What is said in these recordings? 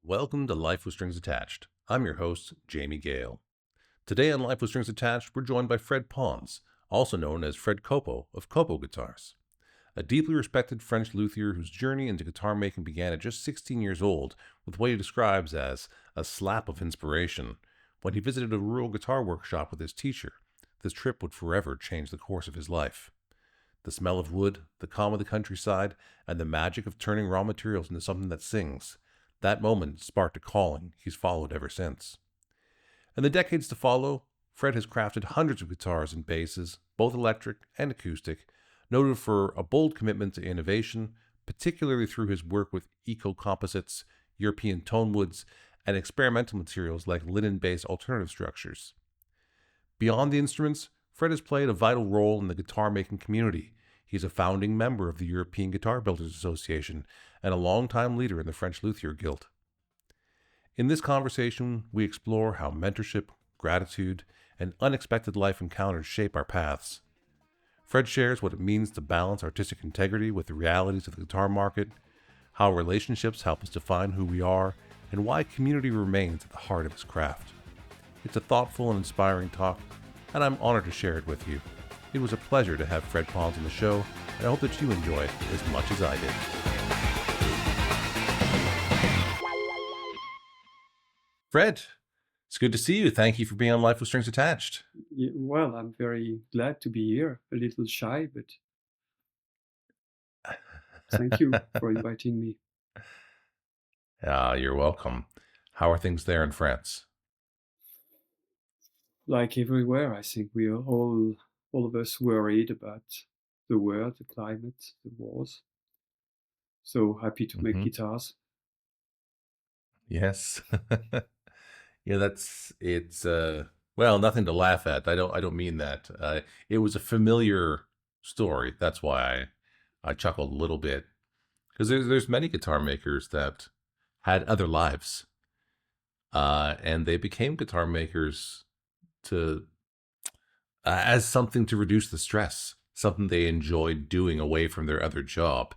Welcome to Life with Strings Attached. I'm your host, Jamie Gale. Today on Life with Strings Attached, we're joined by Fred Pons, also known as Fred Kopo of Kopo Guitars, a deeply respected French luthier whose journey into guitar making began at just 16 years old with what he describes as a slap of inspiration when he visited a rural guitar workshop with his teacher. This trip would forever change the course of his life. The smell of wood, the calm of the countryside, and the magic of turning raw materials into something that sings. That moment sparked a calling he's followed ever since. In the decades to follow, Fred has crafted hundreds of guitars and basses, both electric and acoustic, noted for a bold commitment to innovation, particularly through his work with eco-composites, European tone woods, and experimental materials like linen-based alternative structures. Beyond the instruments, Fred has played a vital role in the guitar-making community. He's a founding member of the European Guitar Builders Association and a longtime leader in the French Luthier Guild. In this conversation, we explore how mentorship, gratitude, and unexpected life encounters shape our paths. Fred shares what it means to balance artistic integrity with the realities of the guitar market, how relationships help us define who we are, and why community remains at the heart of his craft. It's a thoughtful and inspiring talk, and I'm honored to share it with you. It was a pleasure to have Fred Pons on the show, and I hope that you enjoy it as much as I did. Fred, it's good to see you. Thank you for being on Life with Strings Attached. Yeah, well, I'm very glad to be here. A little shy, but thank you for inviting me. You're welcome. How are things there in France? Like everywhere, I think we are all of us worried about the world, the climate, the wars. So happy to make guitars. Yes. Yeah, well, nothing to laugh at. I don't mean that. It was a familiar story. That's why I chuckled a little bit. Because there's many guitar makers that had other lives. And they became guitar makers to as something to reduce the stress, something they enjoyed doing away from their other job.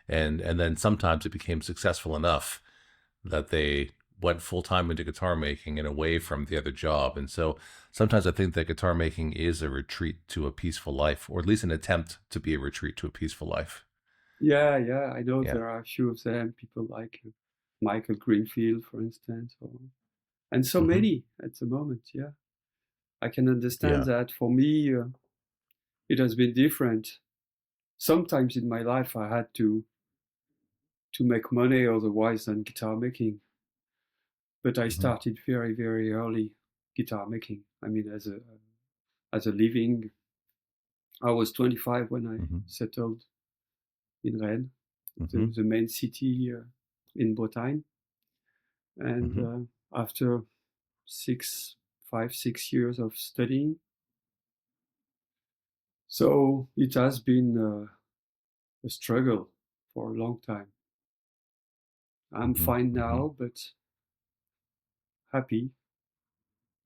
And then sometimes it became successful enough that they went full-time into guitar making and away from the other job. And so sometimes I think that guitar making is a retreat to a peaceful life, or at least an attempt to be a retreat to a peaceful life. Yeah, I know Yeah. there are a few of them, people like Michael Greenfield, for instance, and so many at the moment, yeah. I can understand that. For me, it has been different. Sometimes in my life I had to make money otherwise than guitar making. But I started very, very early guitar making. I mean, as a living. I was 25 when I settled in Rennes, the main city in Bretagne. And after 5-6 years of studying, so it has been a struggle for a long time. I'm fine now, but happy,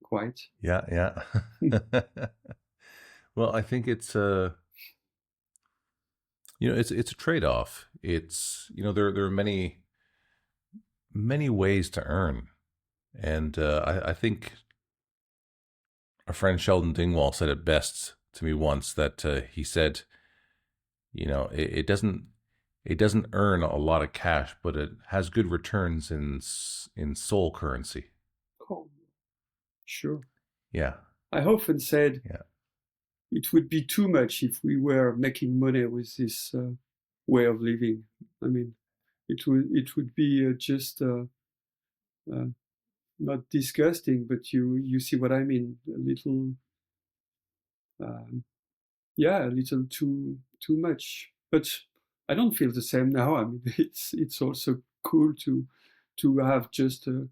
quite. Yeah. Well, I think it's it's a trade-off. It's there are many ways to earn, and I think our friend Sheldon Dingwall said it best to me once that he said, it doesn't earn a lot of cash, but it has good returns in soul currency. Oh, sure. Yeah. I often said it would be too much if we were making money with this way of living. I mean, it would be just not disgusting, but you see what I mean. A little, a little too much. But I don't feel the same now. I mean, it's also cool to have just a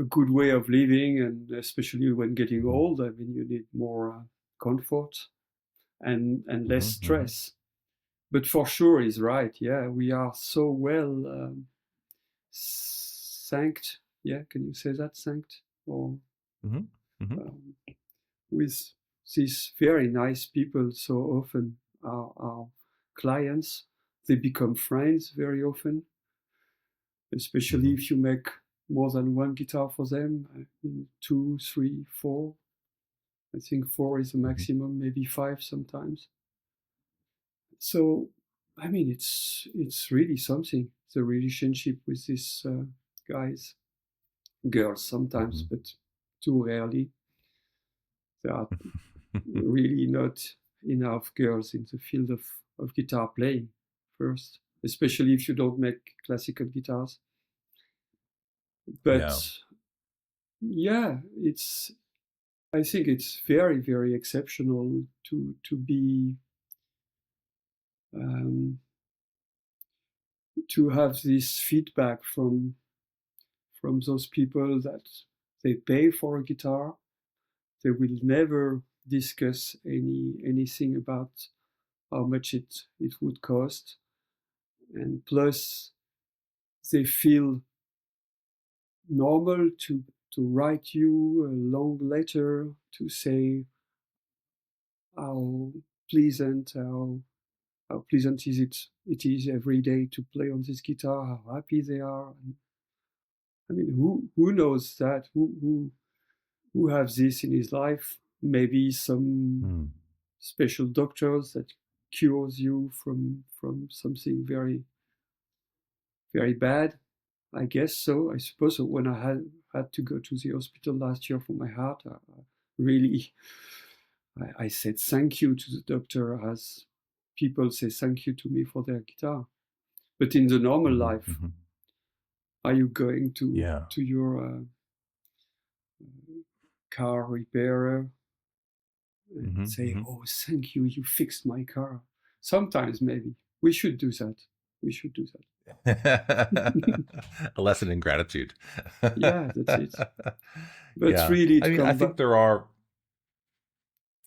good way of living, and especially when getting old. I mean, you need more comfort and less stress. But for sure, he's right. Yeah, we are so well thanked. Yeah, can you say that? Thanked or with these very nice people. So often our clients, they become friends very often. especially if you make more than one guitar for them. I mean, 2, 3, 4. I think 4 is the maximum, maybe 5 sometimes. So, I mean, it's really something, the relationship with these guys, girls sometimes, but too rarely. There are really not enough girls in the field of guitar playing first, especially if you don't make classical guitars. But I think it's very, very exceptional to be to have this feedback from those people that they pay for a guitar. They will never discuss anything about how much it would cost, and plus they feel normal to write you a long letter to say how pleasant it is every day to play on this guitar, how happy they are. And, I mean, who knows that? Who has this in his life? Maybe some special doctors that cures you from something very, very bad. I guess so. I suppose so. When I had to go to the hospital last year for my heart, I said thank you to the doctor, as people say thank you to me for their guitar. But in the normal life, are you going to your car repairer and say, oh, thank you, you fixed my car? Sometimes maybe. We should do that. A lesson in gratitude. Yeah, that's it. But really, I think there are...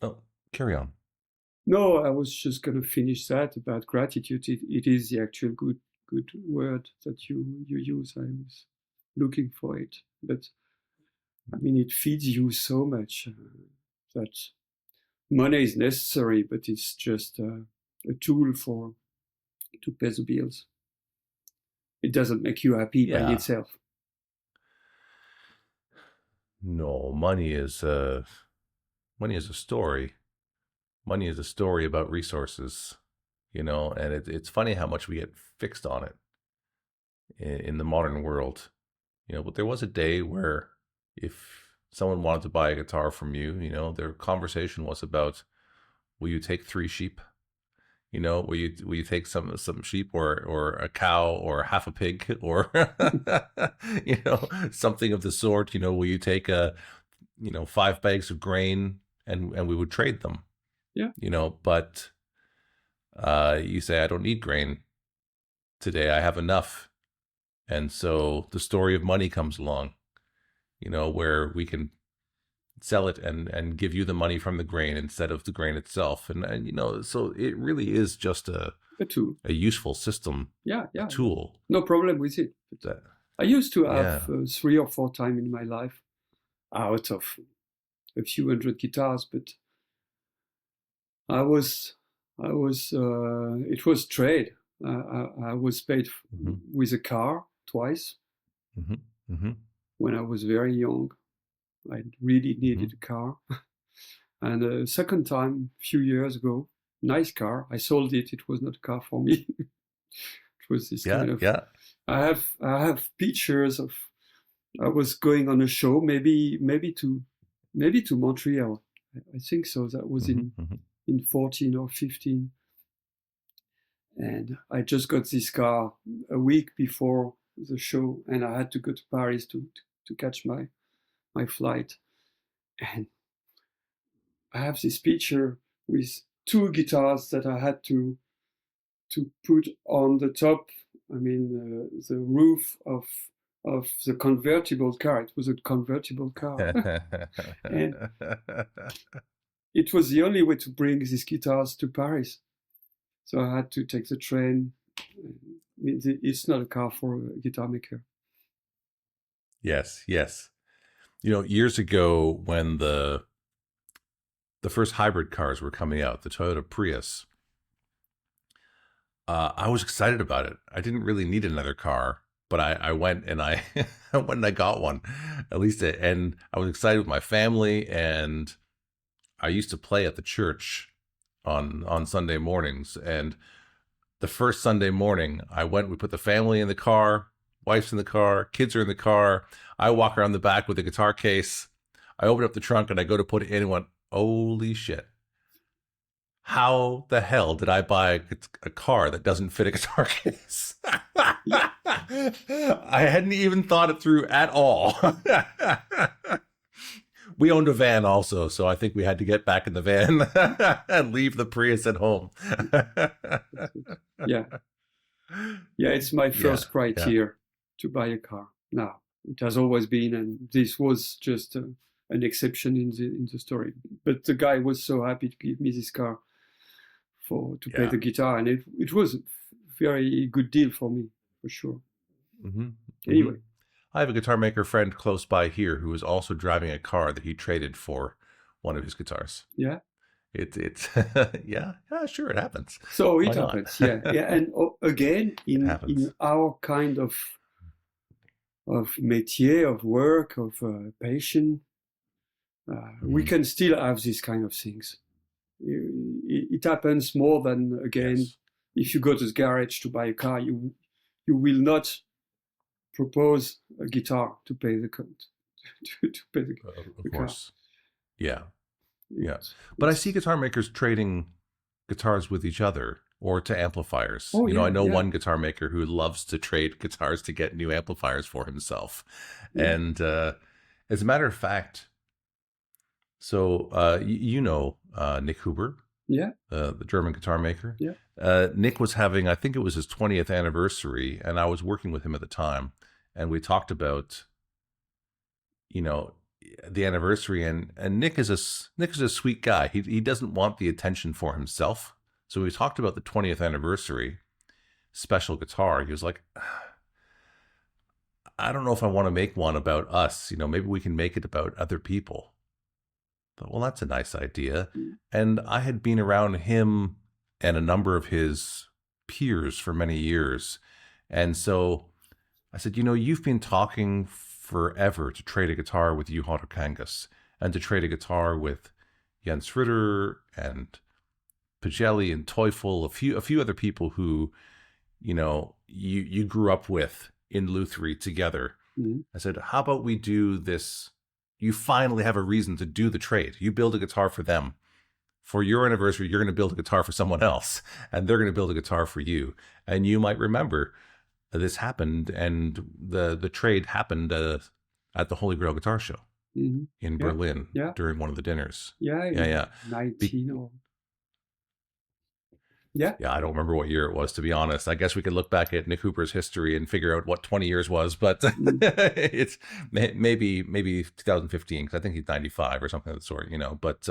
Oh, carry on. No, I was just going to finish that about gratitude. It is the actual good word that you use. I was looking for it. But, I mean, it feeds you so much that money is necessary, but it's just a tool to pay the bills. It doesn't make you happy by itself. No, money is a story. Money is a story about resources, and it's funny how much we get fixed on it in the modern world. But there was a day where if someone wanted to buy a guitar from you, their conversation was about, will you take 3 sheep? Will you take some sheep or a cow or half a pig or something of the sort? Will you take 5 bags of grain, and we would trade them. Yeah. But you say, I don't need grain today. I have enough. And so the story of money comes along, where we can sell it and give you the money from the grain instead of the grain itself. And so it really is just a tool, a useful system. Yeah. A tool. No problem with it. I used to have 3 or 4 times in my life out of a few hundred guitars, but it was trade. I was paid with a car twice when I was very young. I really needed a car. And a second time, a few years ago, nice car. I sold it. It was not a car for me. It was this kind of... Yeah. I have pictures of... I was going on a show, maybe to Montreal. I think so. That was in 14 or 15. And I just got this car a week before the show, and I had to go to Paris to catch my flight. And I have this picture with 2 guitars that I had to put on the top, the roof of the convertible car. It was a convertible car. And it was the only way to bring these guitars to Paris. So I had to take the train. It's not a car for a guitar maker. Yes. Years ago when the first hybrid cars were coming out, the Toyota Prius, I was excited about it. I didn't really need another car, but I went and I I went and I got one, at least, and I was excited with my family. And I used to play at the church on Sunday mornings. And the first Sunday morning, we put the family in the car, wife's in the car, kids are in the car. I walk around the back with the guitar case. I open up the trunk and I go to put it in and went, holy shit. How the hell did I buy a car that doesn't fit a guitar case? I hadn't even thought it through at all. We owned a van also, so I think we had to get back in the van and leave the Prius at home. Yeah. Yeah, it's my first criteria to buy a car. Now, it has always been, and this was just an exception in the story. But the guy was so happy to give me this car to play the guitar, and it was a very good deal for me, for sure. Mm-hmm. Anyway. I have a guitar maker friend close by here who is also driving a car that he traded for one of his guitars. Yeah. It's yeah, sure, it happens. So it happens, yeah. And again, in our kind of métier, of work, of passion, we can still have these kind of things. It happens more than, again, if you go to the garage to buy a car, you will not propose a guitar to pay the car. Of course. Yeah. But I see guitar makers trading guitars with each other or to amplifiers. I know one guitar maker who loves to trade guitars to get new amplifiers for himself. Yeah. And as a matter of fact, so Nick Huber, the German guitar maker. Yeah. Nick was having, I think it was his 20th anniversary, and I was working with him at the time, and we talked about, the anniversary, and Nick is a sweet guy. He doesn't want the attention for himself. So we talked about the 20th anniversary special guitar. He was like, I don't know if I want to make one about us. Maybe we can make it about other people. But, well, that's a nice idea. And I had been around him and a number of his peers for many years. And so I said, you've been talking forever to trade a guitar with Juho Kangas and to trade a guitar with Jens Ritter and Pagelli and Teufel, a few other people who, you grew up with in Luthiery together. Mm-hmm. I said, how about we do this? You finally have a reason to do the trade. You build a guitar for them. For your anniversary, you're going to build a guitar for someone else, and they're going to build a guitar for you. And you might remember this happened, and the trade happened at the Holy Grail Guitar Show in Berlin during one of the dinners. Yeah. 19 or... Yeah, I don't remember what year it was, to be honest. I guess we could look back at Nick Hooper's history and figure out what 20 years was, but it's maybe 2015, because I think he's 95 or something of the sort, But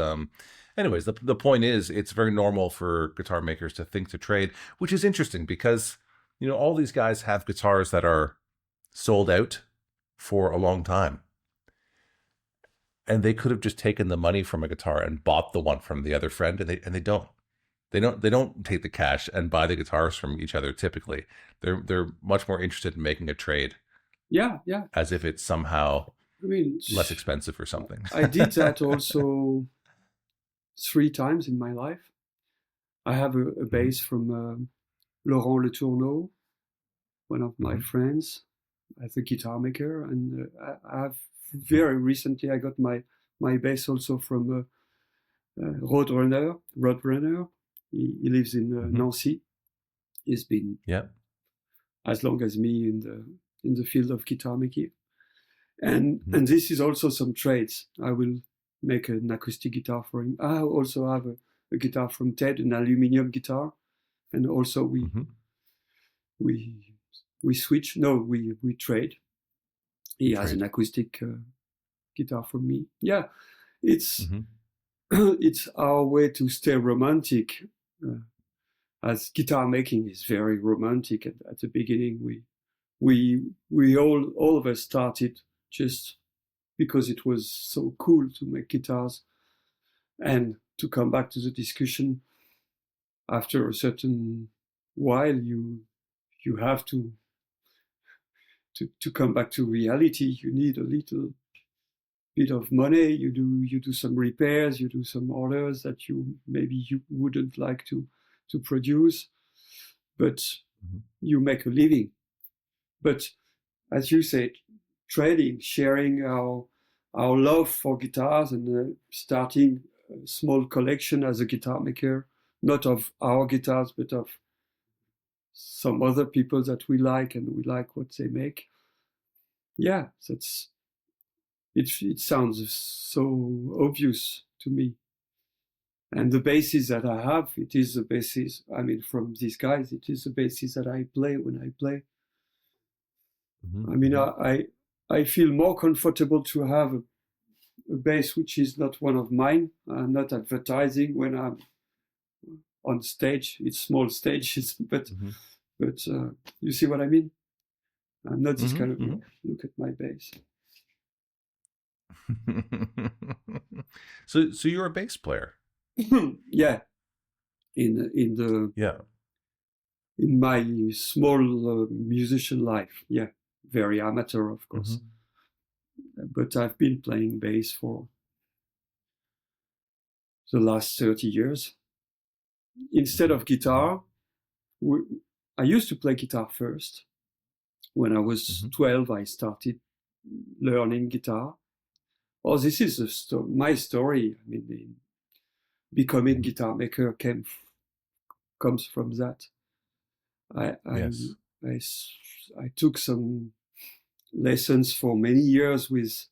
anyways, the point is, it's very normal for guitar makers to think to trade, which is interesting because, all these guys have guitars that are sold out for a long time. And they could have just taken the money from a guitar and bought the one from the other friend, and they don't. They don't take the cash and buy the guitars from each other. Typically, they're much more interested in making a trade. Yeah. As if it's somehow less expensive or something. I did that also 3 times in my life. I have a bass from Laurent Le Tourneau, one of my friends, as a guitar maker, and I have very recently I got my bass also from Roadrunner. He lives in Nancy. He's been as long as me in the field of guitar making, and this is also some trades. I will make an acoustic guitar for him. I also have a guitar from Ted, an aluminium guitar, and also we switch. No, we trade. He has an acoustic guitar from me. Yeah, it's it's our way to stay romantic. As guitar making is very romantic. At the beginning, we all of us started just because it was so cool to make guitars. And to come back to the discussion, after a certain while, you have to to come back to reality, you need a little bit of money. You do some repairs, you do some orders that you wouldn't like to produce, but you make a living. But as you said, trading, sharing our love for guitars, and starting a small collection as a guitar maker, not of our guitars, but of some other people that we like, and we like what they make. Yeah, it sounds so obvious to me. And the basses that I have, it is the basses, I mean, from these guys, it is the basses that I play when I play. I mean, I feel more comfortable to have a bass which is not one of mine. I'm not advertising when I'm on stage. It's small stages, but you see what I mean? I'm not this kind of look at my bass. So you're a bass player? Yeah. In my small musician life, yeah, very amateur, of course. But I've been playing bass for the last 30 years. Instead of guitar, I used to play guitar first. When I was 12, I started learning guitar. Oh, this is my story. I mean, becoming guitar maker comes from that. I took some lessons for many years with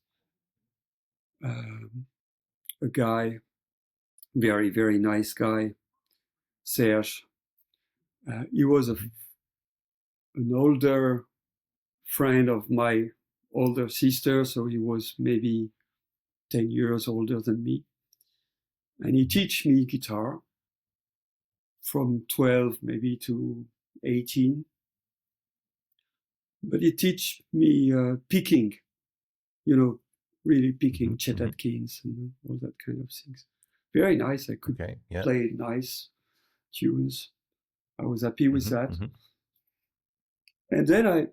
a guy, very, very nice guy, Serge. He was an older friend of my older sister, so he was maybe 10 years older than me. And he taught me guitar from 12 maybe to 18. But he taught me picking, really picking Chet Atkins and all that kind of things. Very nice. I could play nice tunes. I was happy with that. And then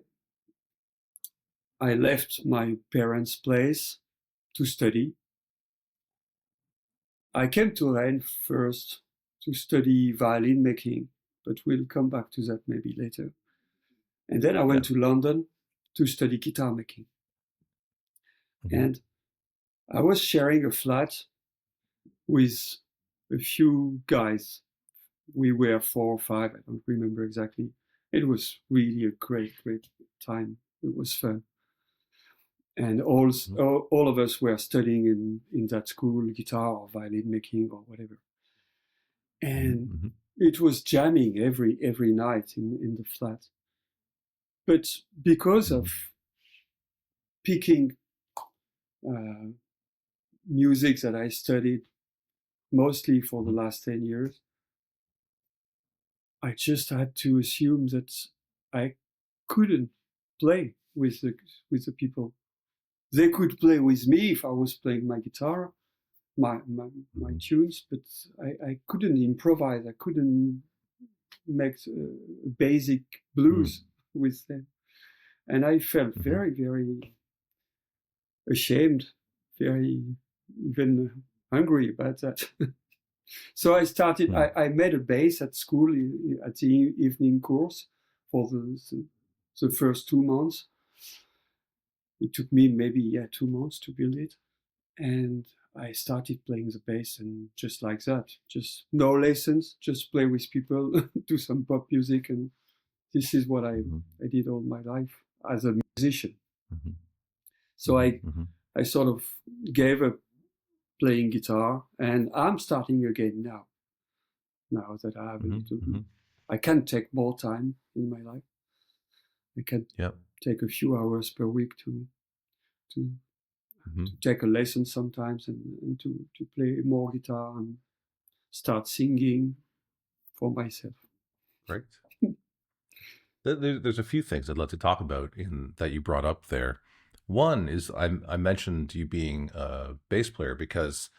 I left my parents' place to study. I came to Rennes first to study violin making, but we'll come back to that maybe later. And then I went to London to study guitar making. And I was sharing a flat with a few guys. We were 4 or 5, I don't remember exactly. It was really a great, great time. It was fun. And all of us were studying in that school, guitar or violin making or whatever. And it was jamming every night in the flat. But because of picking music that I studied mostly for the last 10 years, I just had to assume that I couldn't play with the people. They could play with me if I was playing my guitar, my tunes, but I couldn't improvise. I couldn't make basic blues with them. And I felt very, very ashamed, very even hungry about that. So I started, I made a bass at school at the evening course for the first 2 months. It took me maybe 2 months to build it. And I started playing the bass, and just like that, just no lessons, just play with people, do some pop music. And this is what I did all my life as a musician. So I sort of gave up playing guitar, and I'm starting again now that I have a little, I can take more time in my life. I can take a few hours per week to take a lesson sometimes and to play more guitar and start singing for myself. Right. There's a few things I'd love to talk about that you brought up there. One is I mentioned you being a bass player because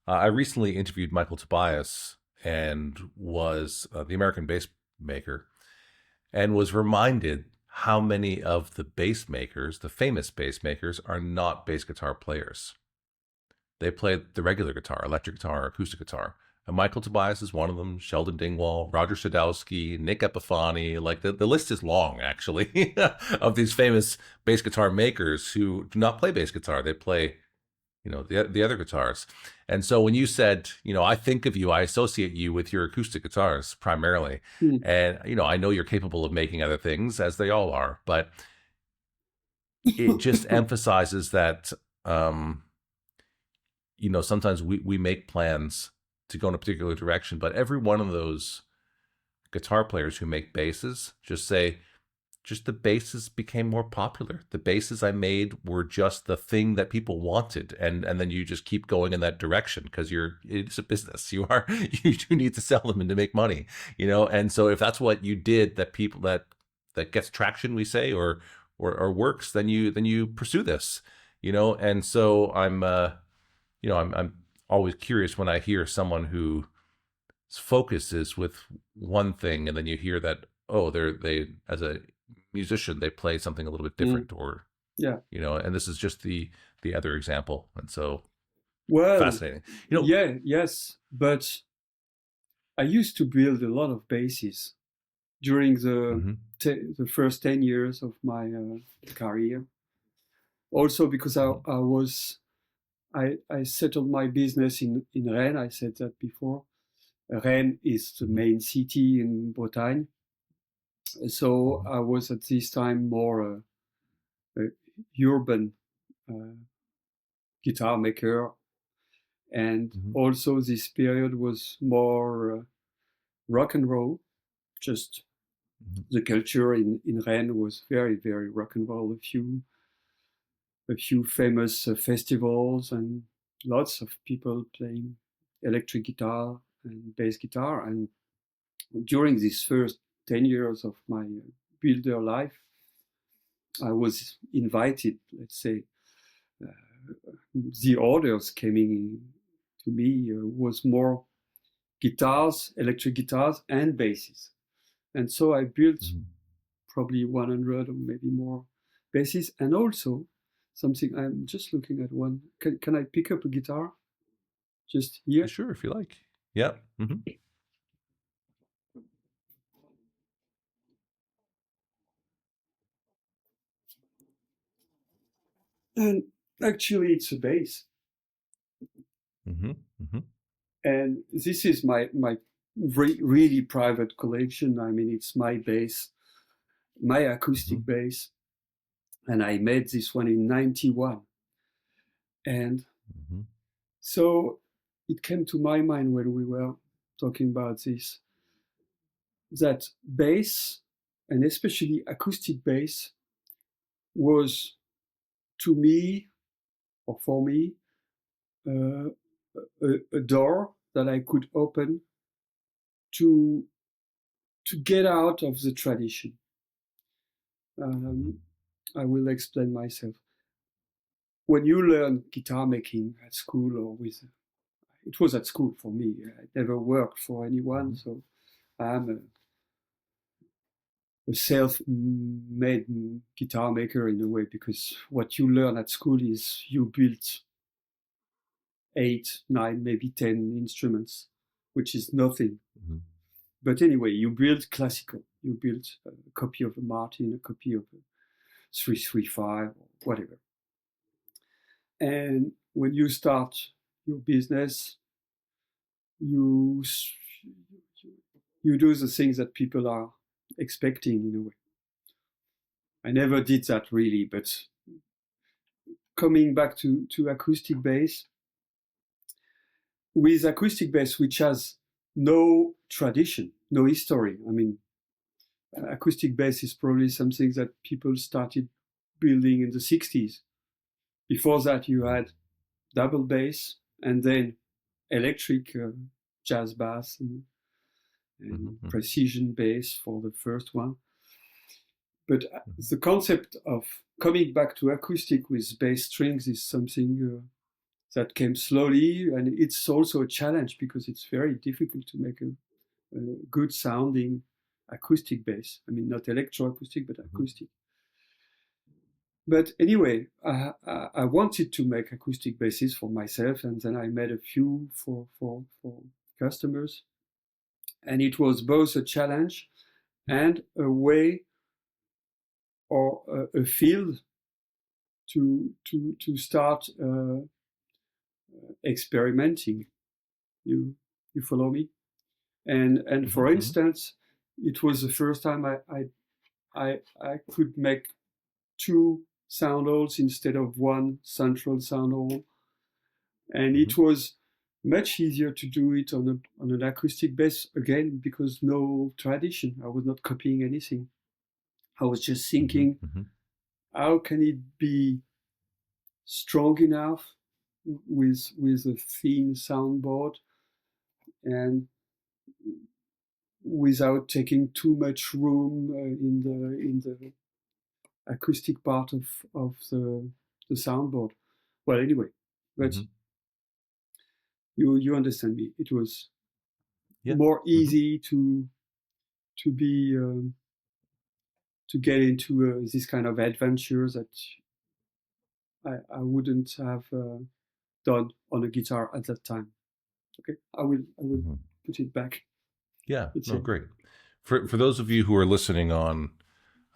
I recently interviewed Michael Tobias, and was the American bass maker, and was reminded how many of the bass makers, the famous bass makers, are not bass guitar players. They play the regular guitar, electric guitar, acoustic guitar. And Michael Tobias is one of them, Sheldon Dingwall, Roger Sadowski, Nick Epifani. Like the list is long, actually, of these famous bass guitar makers who do not play bass guitar. They play, the other guitars. And so when you said, I think of you, I associate you with your acoustic guitars primarily. And, I know you're capable of making other things, as they all are, but it just emphasizes that, sometimes we make plans to go in a particular direction, but every one of those guitar players who make basses just the basses became more popular. The basses I made were just the thing that people wanted. And then you just keep going in that direction because it's a business. You do need to sell them and to make money, And so if that's what you did, that people that gets traction, we say, or works, then you pursue this, And so I'm always curious when I hear someone whose focus is with one thing, and then you hear that, they as a musician, they play something a little bit different, or and this is just the other example, and so fascinating. Yes, but I used to build a lot of basses during the first 10 years of my career. Also because I settled my business in Rennes. I said that before. Rennes is the main city in Bretagne. So I was at this time more urban guitar maker. And also this period was more rock and roll. Just the culture in Rennes was very, very rock and roll. A few famous festivals and lots of people playing electric guitar and bass guitar. And during these first 10 years of my builder life, I was invited, let's say, the orders coming in to me was more guitars, electric guitars and basses. And so I built probably 100 or maybe more basses. And also something, I'm just looking at one. Can I pick up a guitar? Just here? Sure, if you like. Yeah. And actually, it's a bass. And this is my really private collection. I mean, it's my bass, my acoustic bass. And I made this one in 91. And so it came to my mind when we were talking about this, that bass, and especially acoustic bass, was to me, or for me, a door that I could open to get out of the tradition. I will explain myself. When you learn guitar making at school or it was at school for me. I never worked for anyone, so I'm a self-made guitar maker in a way, because what you learn at school is you build 8, 9, maybe 10 instruments, which is nothing. But anyway, you build classical. You build a copy of a Martin, a copy of a 335, or whatever. And when you start your business, you do the things that people are expecting in a way. I never did that really, but coming back to acoustic bass, with acoustic bass, which has no tradition, no history. I mean, acoustic bass is probably something that people started building in the 60s. Before that, you had double bass and then electric jazz bass and precision bass for the first one. But the concept of coming back to acoustic with bass strings is something that came slowly, and it's also a challenge because it's very difficult to make a good sounding acoustic bass. I mean, not electroacoustic, but acoustic. But anyway, I wanted to make acoustic basses for myself, and then I made a few for customers. And it was both a challenge and a way or a field to start experimenting. You follow me? And for instance, it was the first time I could make 2 sound holes instead of 1 central sound hole, and it was much easier to do it on an acoustic bass, again, because no tradition. I was not copying anything. I was just thinking, how can it be strong enough with a thin soundboard and without taking too much room in the acoustic part of the soundboard. Well, anyway, but you understand me. It was more easy to be to get into this kind of adventures that I wouldn't have done on a guitar at that time. Okay, I will put it back. Yeah, great. For those of you who are listening on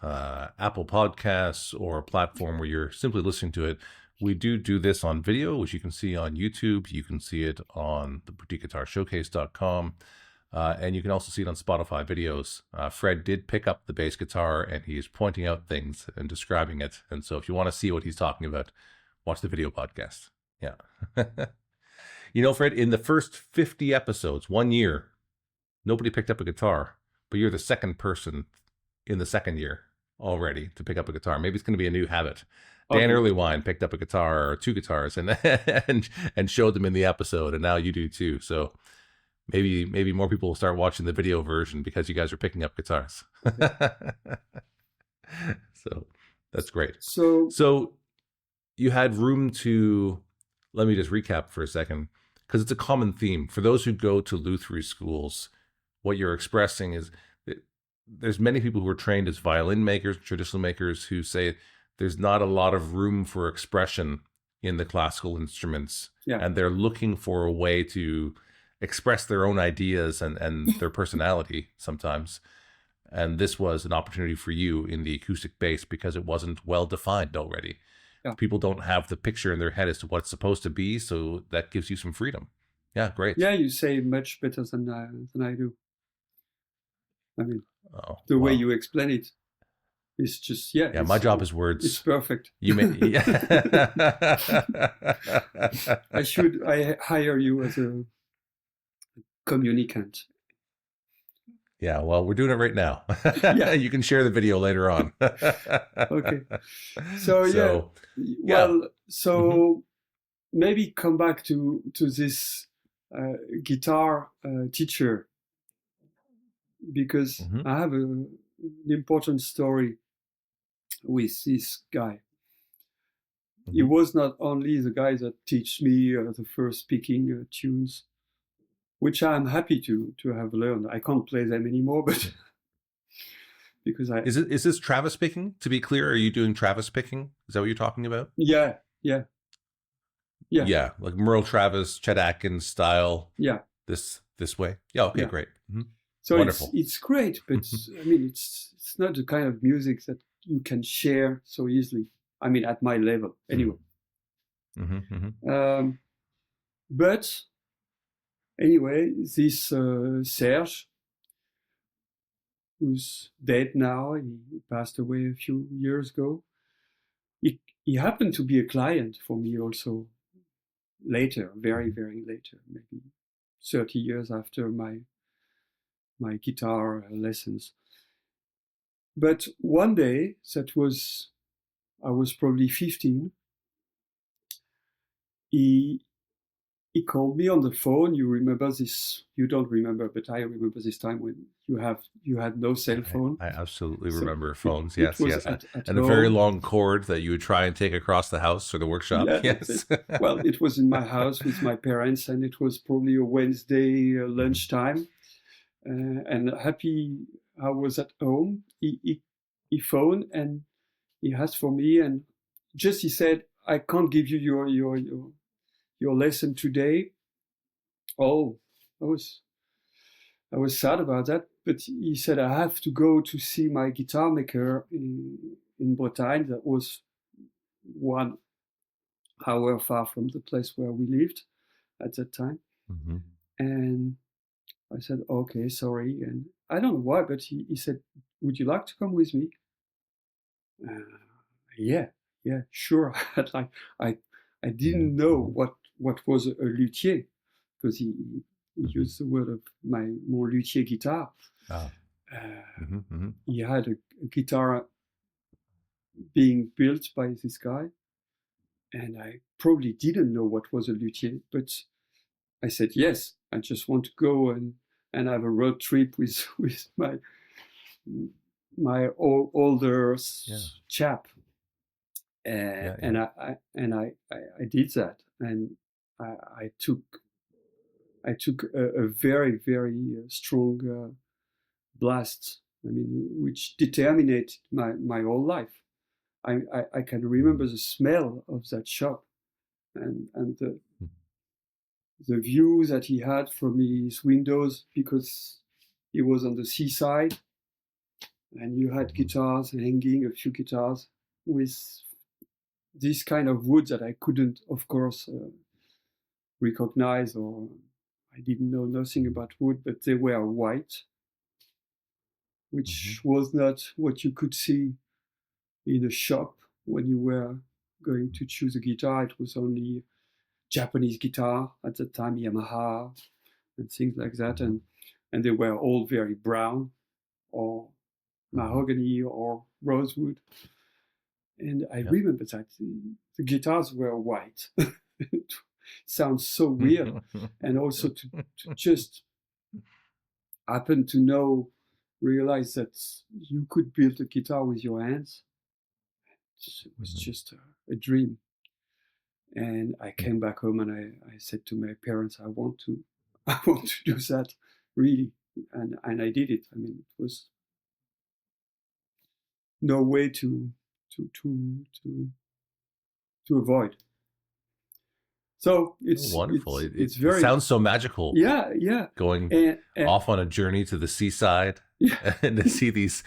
Apple Podcasts or a platform where you're simply listening to it, we do this on video, which you can see on YouTube. You can see it on the boutiqueguitarshowcase.com. And you can also see it on Spotify videos. Fred did pick up the bass guitar, and he's pointing out things and describing it. And so if you want to see what he's talking about, watch the video podcast. Yeah. You know, Fred, in the first 50 episodes, 1 year, nobody picked up a guitar, but you're the second person in the second year already to pick up a guitar. Maybe it's going to be a new habit. Dan Earlywine picked up a guitar or 2 guitars and showed them in the episode, and now you do too. So maybe more people will start watching the video version because you guys are picking up guitars. So that's great. So you had room to, let me just recap for a second, because it's a common theme. For those who go to Luthiery schools, what you're expressing is that there's many people who are trained as violin makers, traditional makers, who say there's not a lot of room for expression in the classical instruments. Yeah. And they're looking for a way to express their own ideas and their personality sometimes. And this was an opportunity for you in the acoustic bass because it wasn't well defined already. Yeah. People don't have the picture in their head as to what it's supposed to be, so that gives you some freedom. Yeah, great. Yeah, you say much better than I do. I mean, the way you explain it is just, yeah. My job is words. It's perfect. You may, I hire you as a communicant. Yeah, well, we're doing it right now. Yeah. You can share the video later on. Okay. So maybe come back to this guitar teacher, because I have an important story with this guy. He was not only the guy that teach me the first picking tunes, which I'm happy to have learned. I can't play them anymore, but because is this Travis picking? To be clear, are you doing Travis picking? Is that what you're talking about? Yeah, like Merle Travis, Chet Atkins style. Yeah, this way. Yeah, okay, great. So wonderful. It's great, but I mean, it's not the kind of music that you can share so easily. I mean, at my level, anyway. But anyway, this Serge, who's dead now, he passed away a few years ago. He happened to be a client for me also later, very, very later, maybe 30 years after my guitar lessons. But one day, I was probably 15, he called me on the phone. You remember this? You don't remember, but I remember this time when you had no cell phone. I absolutely remember phones. Yes. At and home. A very long cord that you would try and take across the house or the workshop. Yeah, yes. Well, it was in my house with my parents, and it was probably a Wednesday lunchtime. And happy I was at home. He phoned and he asked for me, and just he said, "I can't give you your lesson today." Oh, I was sad about that, but he said I have to go to see my guitar maker in Bretagne. That was 1 hour far from the place where we lived at that time. Mm-hmm. And I said, okay, sorry. And I don't know why, but he said, would you like to come with me? Yeah, sure. I didn't know what was a luthier, because he used the word of mon luthier guitar. He had a guitar being built by this guy, and I probably didn't know what was a luthier, but I said yes. I just want to go and have a road trip with my older chap, and I did that, and I took a very, very strong blast. I mean, which determined my whole life. I can remember the smell of that shop, and the view that he had from his windows, because he was on the seaside, and you had guitars hanging, a few guitars with this kind of wood that I couldn't, of course, recognize, or I didn't know nothing about wood, but they were white, which was not what you could see in a shop when you were going to choose a guitar. It was only Japanese guitar at the time, Yamaha, and things like that, and they were all very brown, or mahogany, or rosewood. And I remember that the guitars were white. It sounds so weird. And also to just happen to realize that you could build a guitar with your hands. It was just a dream. And I came back home and I said to my parents, I want to do that, really. And I did it. I mean, it was no way to avoid. So it's wonderful. It's very, it sounds so magical. Yeah. Going off on a journey to the seaside, and to see these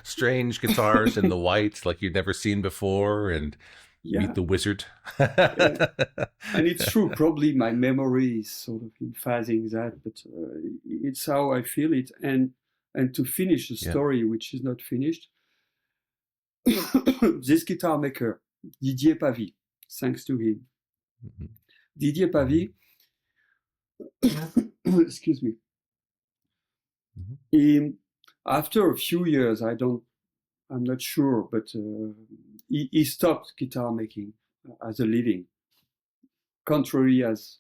strange guitars in the white, like you'd never seen before, and meet the wizard. And it's true. Probably my memory is sort of emphasizing that, but it's how I feel it. And to finish the story, which is not finished, this guitar maker, Didier Pavy, thanks to him. Didier Pavy, excuse me. After a few years, I'm not sure, but he stopped guitar making as a living, contrary as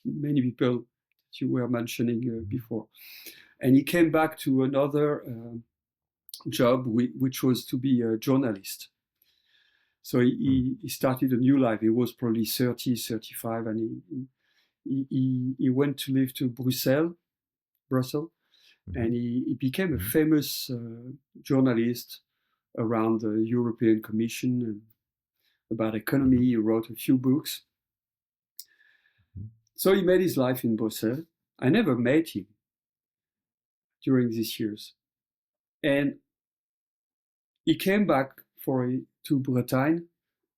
many people that you were mentioning before. And he came back to another job, which was to be a journalist. So he started a new life. He was probably 30, 35, and he went to live to Brussels, and he became a famous journalist around the European Commission and about economy. He wrote a few books. So he made his life in Brussels. I never met him during these years. And he came back to Bretagne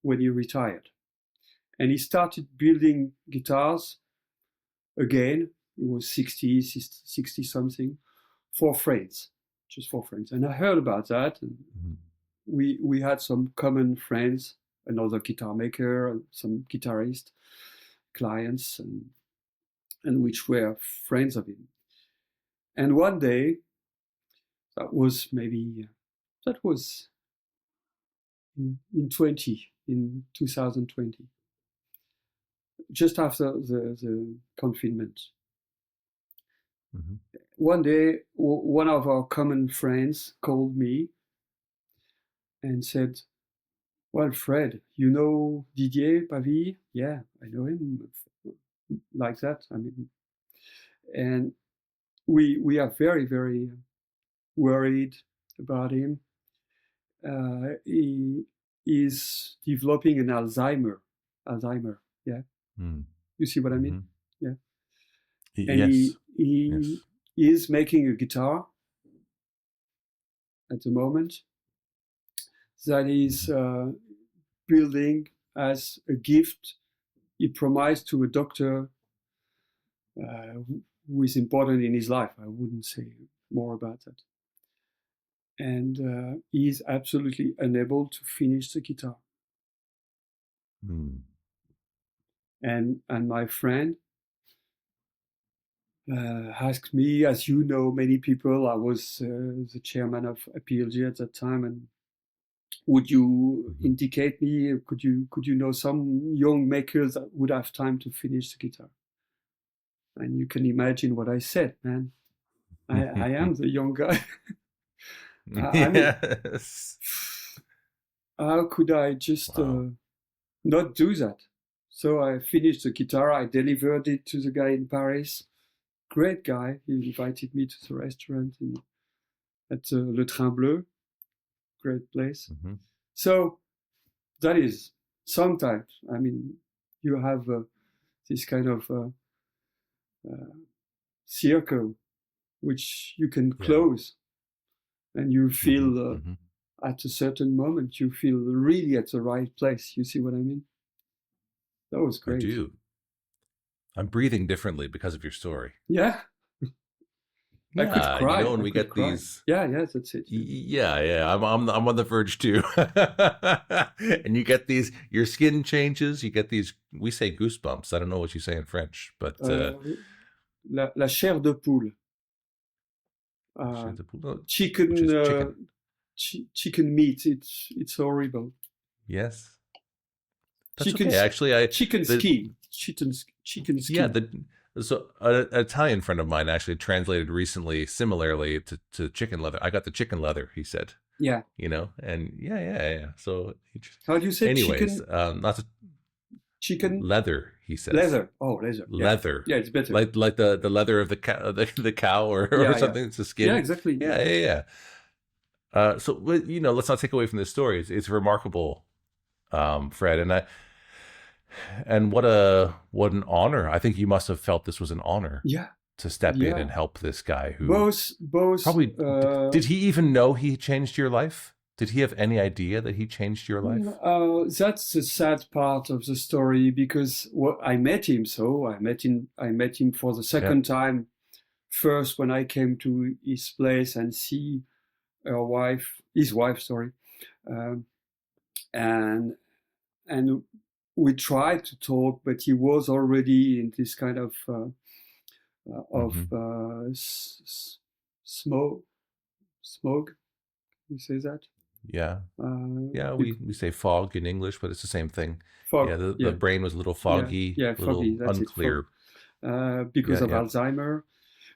when he retired. And he started building guitars again. He was 60 something, for friends, just for friends. And I heard about that. And we had some common friends, another guitar maker, some guitarist clients, and which were friends of him. And one day, that was in 2020, just after the confinement. One day, one of our common friends called me and said, well, Fred, you know Didier Pavy? Yeah, I know him, like that. I mean, and we are very, very worried about him. He is developing an Alzheimer. Yeah. You see what I mean? Yeah. And Yes. he is making a guitar at the moment that is building as a gift he promised to a doctor who is important in his life. I wouldn't say more about that. And he's absolutely unable to finish the guitar. And my friend asked me, as you know, many people, I was the chairman of APLG at that time, and would you indicate me, could you know some young makers that would have time to finish the guitar? And you can imagine what I said, man. I am the young guy. I mean, how could I just not do that? So I finished the guitar, I delivered it to the guy in Paris. Great guy. He invited me to the restaurant at Le Train Bleu. Great place. So that is sometimes, I mean, you have this kind of circle which you can close, and you feel at a certain moment, you feel really at the right place. You see what I mean? That was great. I do. I'm breathing differently because of your story. Yeah. I could cry. You know, when we get these. Yeah, that's it. Yeah. I'm on the verge too. And you get these. Your skin changes. You get these. We say goosebumps. I don't know what you say in French, but la chair de poule. Chicken meat. It's horrible. Yes. That's chicken, okay. Actually, chicken skin. Yeah. So an Italian friend of mine actually translated recently, similarly to chicken leather. I got the chicken leather, he said. Yeah. You know, and yeah. So how do you say? Anyways, chicken? Not to, chicken leather. He says leather. Oh, leather. Leather. Yeah, it's better. Like the leather of the cow or something. It's the skin. Yeah, exactly. Yeah. So you know, let's not take away from this story. It's remarkable, Fred, and what an honor. I think you must have felt this was an honor. Yeah. To step in and help this guy who both probably did he even know he changed your life? Did he have any idea that he changed your life? That's the sad part of the story, because I met him. So I met him for the second time. First, when I came to his place and see his wife, and we tried to talk, but he was already in this kind of smoke. We say that. Yeah. We say fog in English, but it's the same thing. Fog. Yeah, the brain was a little foggy, foggy, unclear. Because of Alzheimer.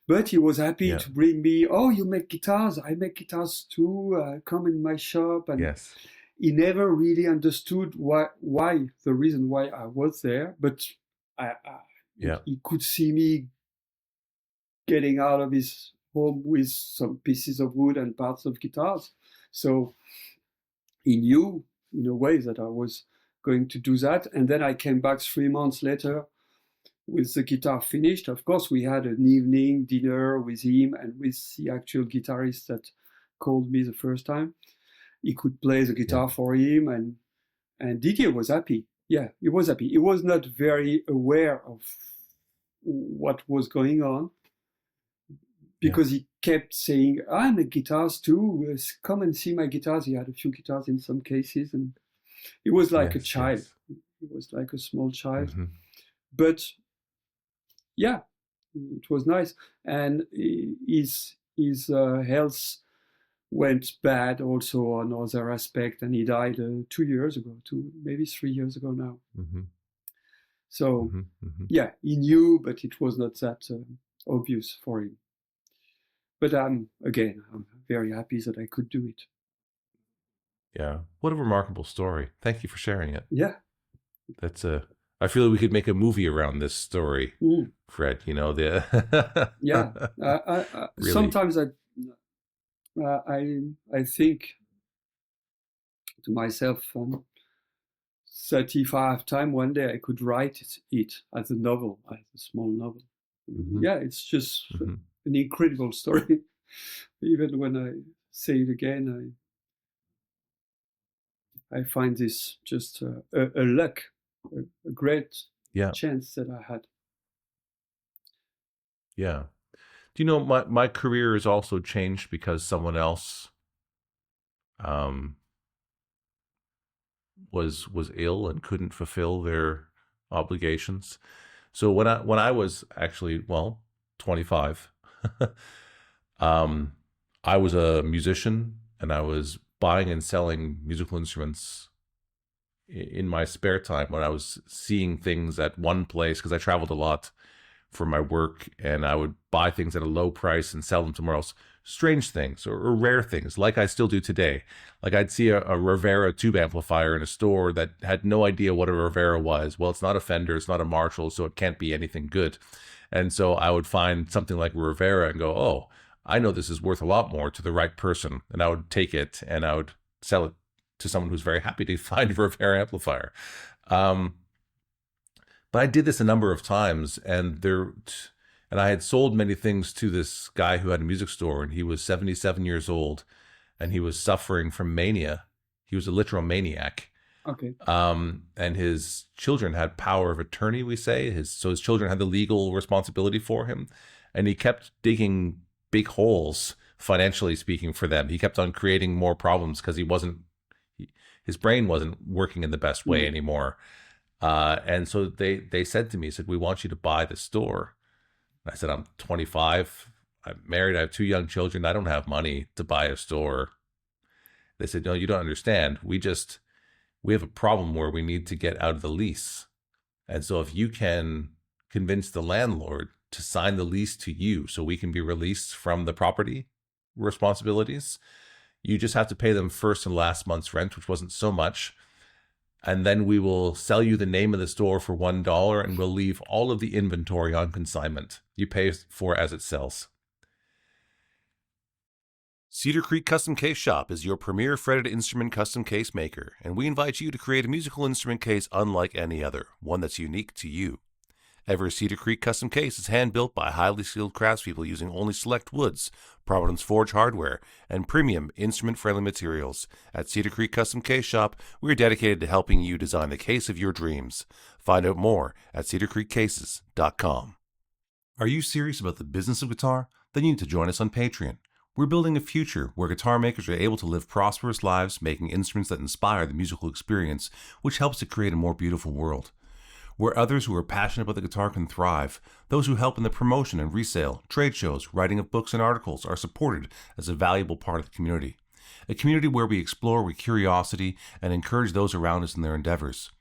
But he was happy to bring me, you make guitars? I make guitars too. Come in my shop. And he never really understood why the reason why I was there. But he could see me getting out of his home with some pieces of wood and parts of guitars. So he knew in a way that I was going to do that. And then I came back 3 months later with the guitar finished. Of course, we had an evening dinner with him and with the actual guitarist that called me the first time. He could play the guitar for him, and Didier was happy. Yeah, he was happy. He was not very aware of what was going on, because he kept saying, I make guitars too, come and see my guitars. He had a few guitars in some cases, and he was like a child. He was like a small child. But yeah, it was nice. And his health went bad also on other aspects, and he died 2 years ago, maybe 3 years ago now. So yeah, he knew, but it was not that obvious for him. But I'm very happy that I could do it. Yeah. What a remarkable story. Thank you for sharing it. Yeah. I feel like we could make a movie around this story, Fred, you know, really. Sometimes I think to myself, 35 times one day I could write it as a novel, as a small novel. Mm-hmm. Yeah, it's just an incredible story. Even when I say it again, I find this just a luck, a great chance that I had. Yeah. Do you know, my career has also changed because someone else was ill and couldn't fulfill their obligations. So when I was actually 25, I was a musician and I was buying and selling musical instruments in my spare time when I was seeing things at one place, because I traveled a lot for my work, and I would buy things at a low price and sell them somewhere else. Strange things or rare things, like I still do today. Like I'd see a Rivera tube amplifier in a store that had no idea what a Rivera was. Well, it's not a Fender, it's not a Marshall, so it can't be anything good. And so I would find something like a Rivera and go, oh, I know this is worth a lot more to the right person. And I would take it and I would sell it to someone who's very happy to find a Rivera amplifier. But I did this a number of times, and I had sold many things to this guy who had a music store, and he was 77 years old, and he was suffering from mania. He was a literal maniac. Okay. And his children had power of attorney, we say. So his children had the legal responsibility for him, and he kept digging big holes, financially speaking, for them. He kept on creating more problems because his brain wasn't working in the best way anymore. And so they said to me, we want you to buy the store. And I said, I'm 25, I'm married, I have 2 young children, I don't have money to buy a store. They said, no, you don't understand. We have a problem where we need to get out of the lease. And so if you can convince the landlord to sign the lease to you so we can be released from the property responsibilities, you just have to pay them first and last month's rent, which wasn't so much. And then we will sell you the name of the store for $1, and we'll leave all of the inventory on consignment. You pay for it as it sells. Cedar Creek Custom Case Shop is your premier fretted instrument custom case maker, and we invite you to create a musical instrument case unlike any other, one that's unique to you. Every Cedar Creek custom case is hand-built by highly skilled craftspeople using only select woods, Providence Forge hardware, and premium instrument-friendly materials. At Cedar Creek Custom Case Shop, we are dedicated to helping you design the case of your dreams. Find out more at cedarcreekcases.com. Are you serious about the business of guitar? Then you need to join us on Patreon. We're building a future where guitar makers are able to live prosperous lives making instruments that inspire the musical experience, which helps to create a more beautiful world. Where others who are passionate about the guitar can thrive, those who help in the promotion and resale, trade shows, writing of books and articles are supported as a valuable part of the community. A community where we explore with curiosity and encourage those around us in their endeavors.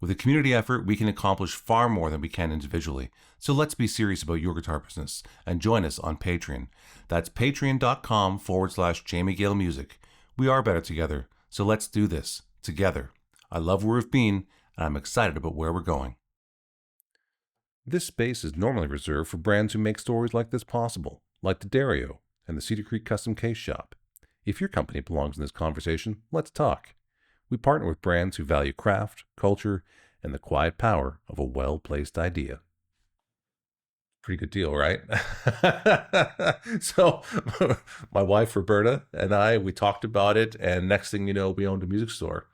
With a community effort, we can accomplish far more than we can individually. So let's be serious about your guitar business and join us on Patreon. That's patreon.com/Jamie Gale Music. We are better together, so let's do this together. I love where we've been, and I'm excited about where we're going. This space is normally reserved for brands who make stories like this possible, like D'Addario and the Cedar Creek Custom Case Shop. If your company belongs in this conversation, let's talk. We partner with brands who value craft, culture, and the quiet power of a well-placed idea. Pretty good deal, right? So my wife, Roberta, and we talked about it, and next thing you know, we owned a music store.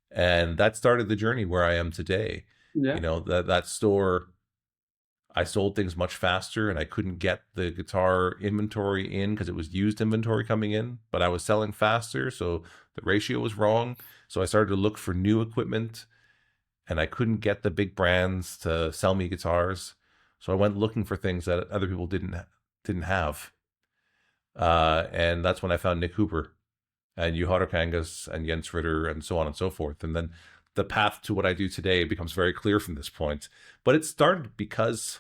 And that started the journey where I am today. Yeah. You know, that store, I sold things much faster, and I couldn't get the guitar inventory in because it was used inventory coming in, but I was selling faster, so the ratio was wrong. So I started to look for new equipment, and I couldn't get the big brands to sell me guitars. So I went looking for things that other people didn't have. And that's when I found Nick Hooper and Juha Kangas and Jens Ritter and so on and so forth. And then the path to what I do today becomes very clear from this point. But it started because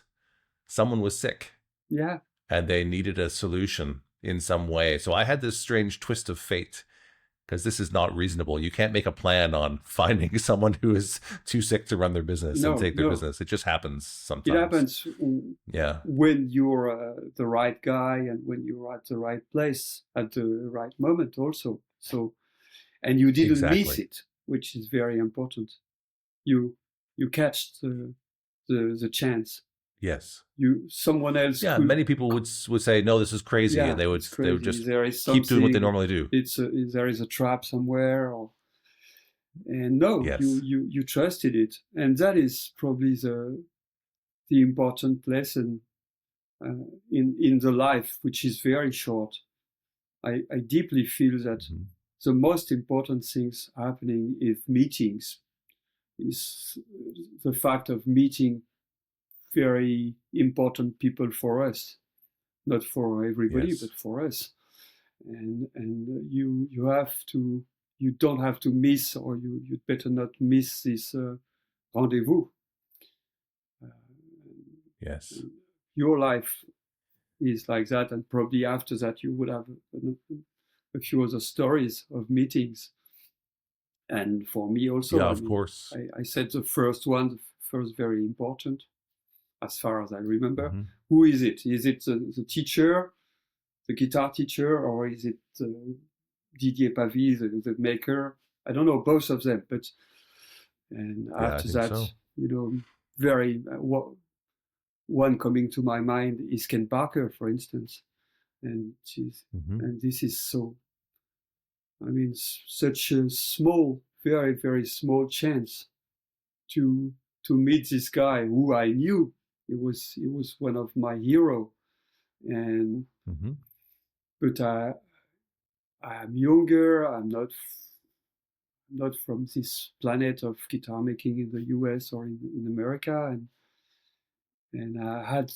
someone was sick. Yeah. And they needed a solution in some way. So I had this strange twist of fate because this is not reasonable. You can't make a plan on finding someone who is too sick to run their business and take their business. It just happens sometimes. It happens when you're the right guy and when you're at the right place at the right moment also. So, and you didn't miss it, which is very important. You catch the chance. Yes. Someone else. Yeah, many people would say, "No, this is crazy," and they would just keep doing what they normally do. There is a trap somewhere, you trusted it, and that is probably the important lesson in the life, which is very short. I deeply feel that the most important things happening in meetings is the fact of meeting very important people for us, not for everybody, but for us. And you don't have to miss, or you'd better not miss this rendezvous. Yes. Your life is like that, and probably after that you would have a few other stories of meetings. And for me also, of course. I said the first very important, as far as I remember. Who is it? Is it the teacher, the guitar teacher, or is it Didier Pavie, the maker? I don't know, both of them. But after that, very one coming to my mind is Ken Barker, for instance, and this is so. I mean, such a small, very very small chance to meet this guy who I knew. He was one of my heroes, and but I'm younger. I'm not from this planet of guitar making in the US or in America, and I had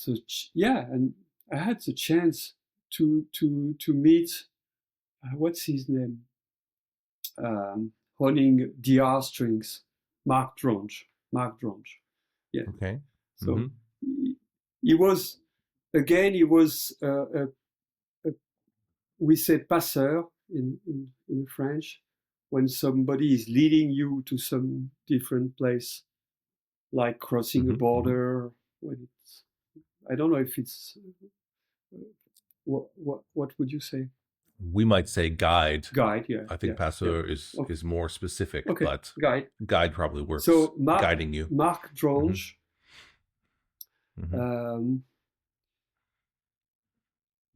I had the chance to meet what's his name, honing DR strings, Mark Dronge. Yeah. Okay. So he was we say passeur in French, when somebody is leading you to some different place, like crossing a border. When I don't know if it's what would you say? We might say guide. Guide, yeah. I think passeur is more specific, but guide probably works. So guiding you. Mark Dronge.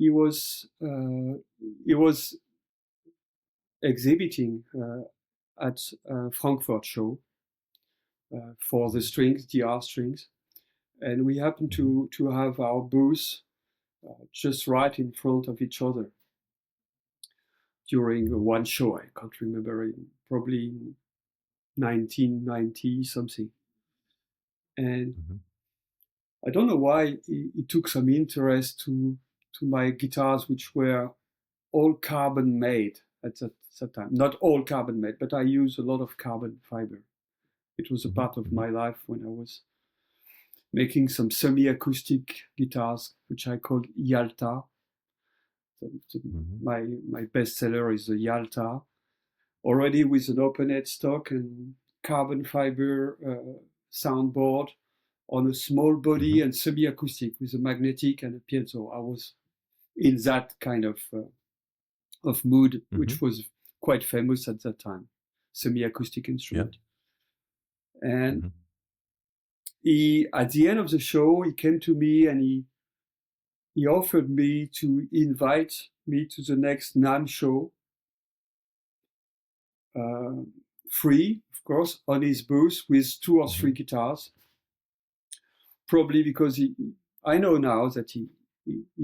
He was exhibiting at Frankfurt show for the strings, DR strings, and we happened to have our booth just right in front of each other during one show. I can't remember, probably in 1990 something, and I don't know why he took some interest to my guitars, which were all carbon made at that time. Not all carbon made, but I used a lot of carbon fiber. It was a part of my life when I was making some semi-acoustic guitars, which I called Yalta. My bestseller is the Yalta, already with an open headstock and carbon fiber soundboard on a small body and semi-acoustic with a magnetic and a piezo. I was in that kind of mood, which was quite famous at that time, semi-acoustic instrument. And he, at the end of the show, he came to me and he offered me to invite me to the next NAMM show, free, of course, on his booth with 2 or 3 guitars. Probably because I know now that he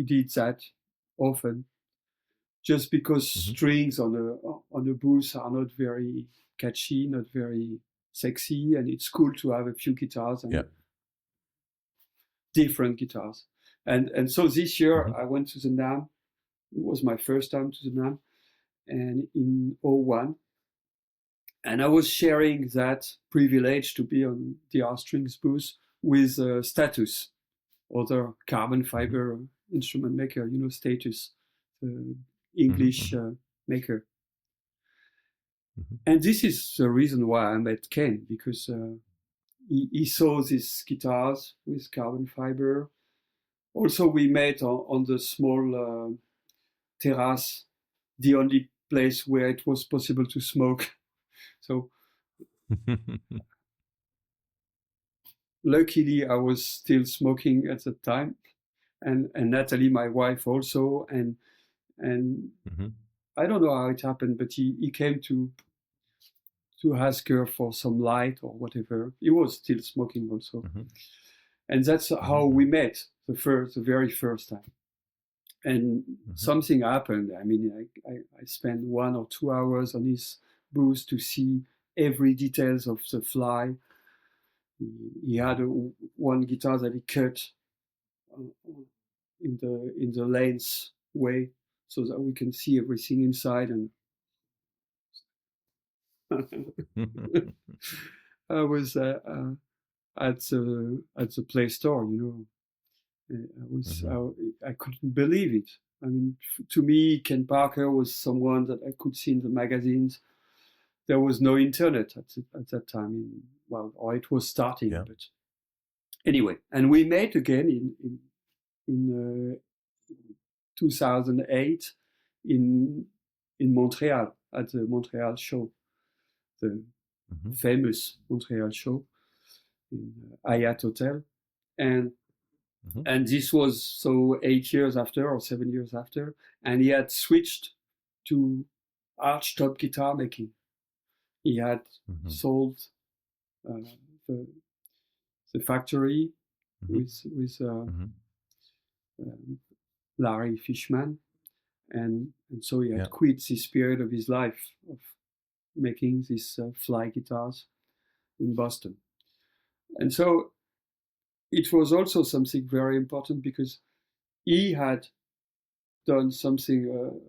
did that often, just because strings on a booth are not very catchy, not very sexy, and it's cool to have a few guitars and different guitars. And so this year I went to the NAMM. It was my first time to the NAMM, and in 2001, and I was sharing that privilege to be on the R Strings booth with Status, other carbon fiber instrument maker, Status, English maker. Mm-hmm. And this is the reason why I met Ken, because he saw these guitars with carbon fiber. Also, we met on the small terrace, the only place where it was possible to smoke. So luckily, I was still smoking at the time, and Natalie, my wife, also, and Mm-hmm. I don't know how it happened, but he came to ask her for some light or whatever. He was still smoking also, Mm-hmm. and that's how we met the very first time. And something happened. I mean, I spent 1 or 2 hours on his booth to see every details of the fly. He had one guitar that he cut in the lens way, so that we can see everything inside. And I was at the Play Store, I couldn't believe it. I mean, to me, Ken Parker was someone that I could see in the magazines. There was no internet at that time. Or it was starting. Yeah. But anyway, and we met again in 2008 in Montreal at the Montreal show, the famous Montreal show in Hyatt Hotel, and this was so 8 years after or 7 years after, and he had switched to archtop guitar making. He had sold the factory with Larry Fishman, and so he had quit this period of his life of making these fly guitars in Boston. And so it was also something very important, because he had done something,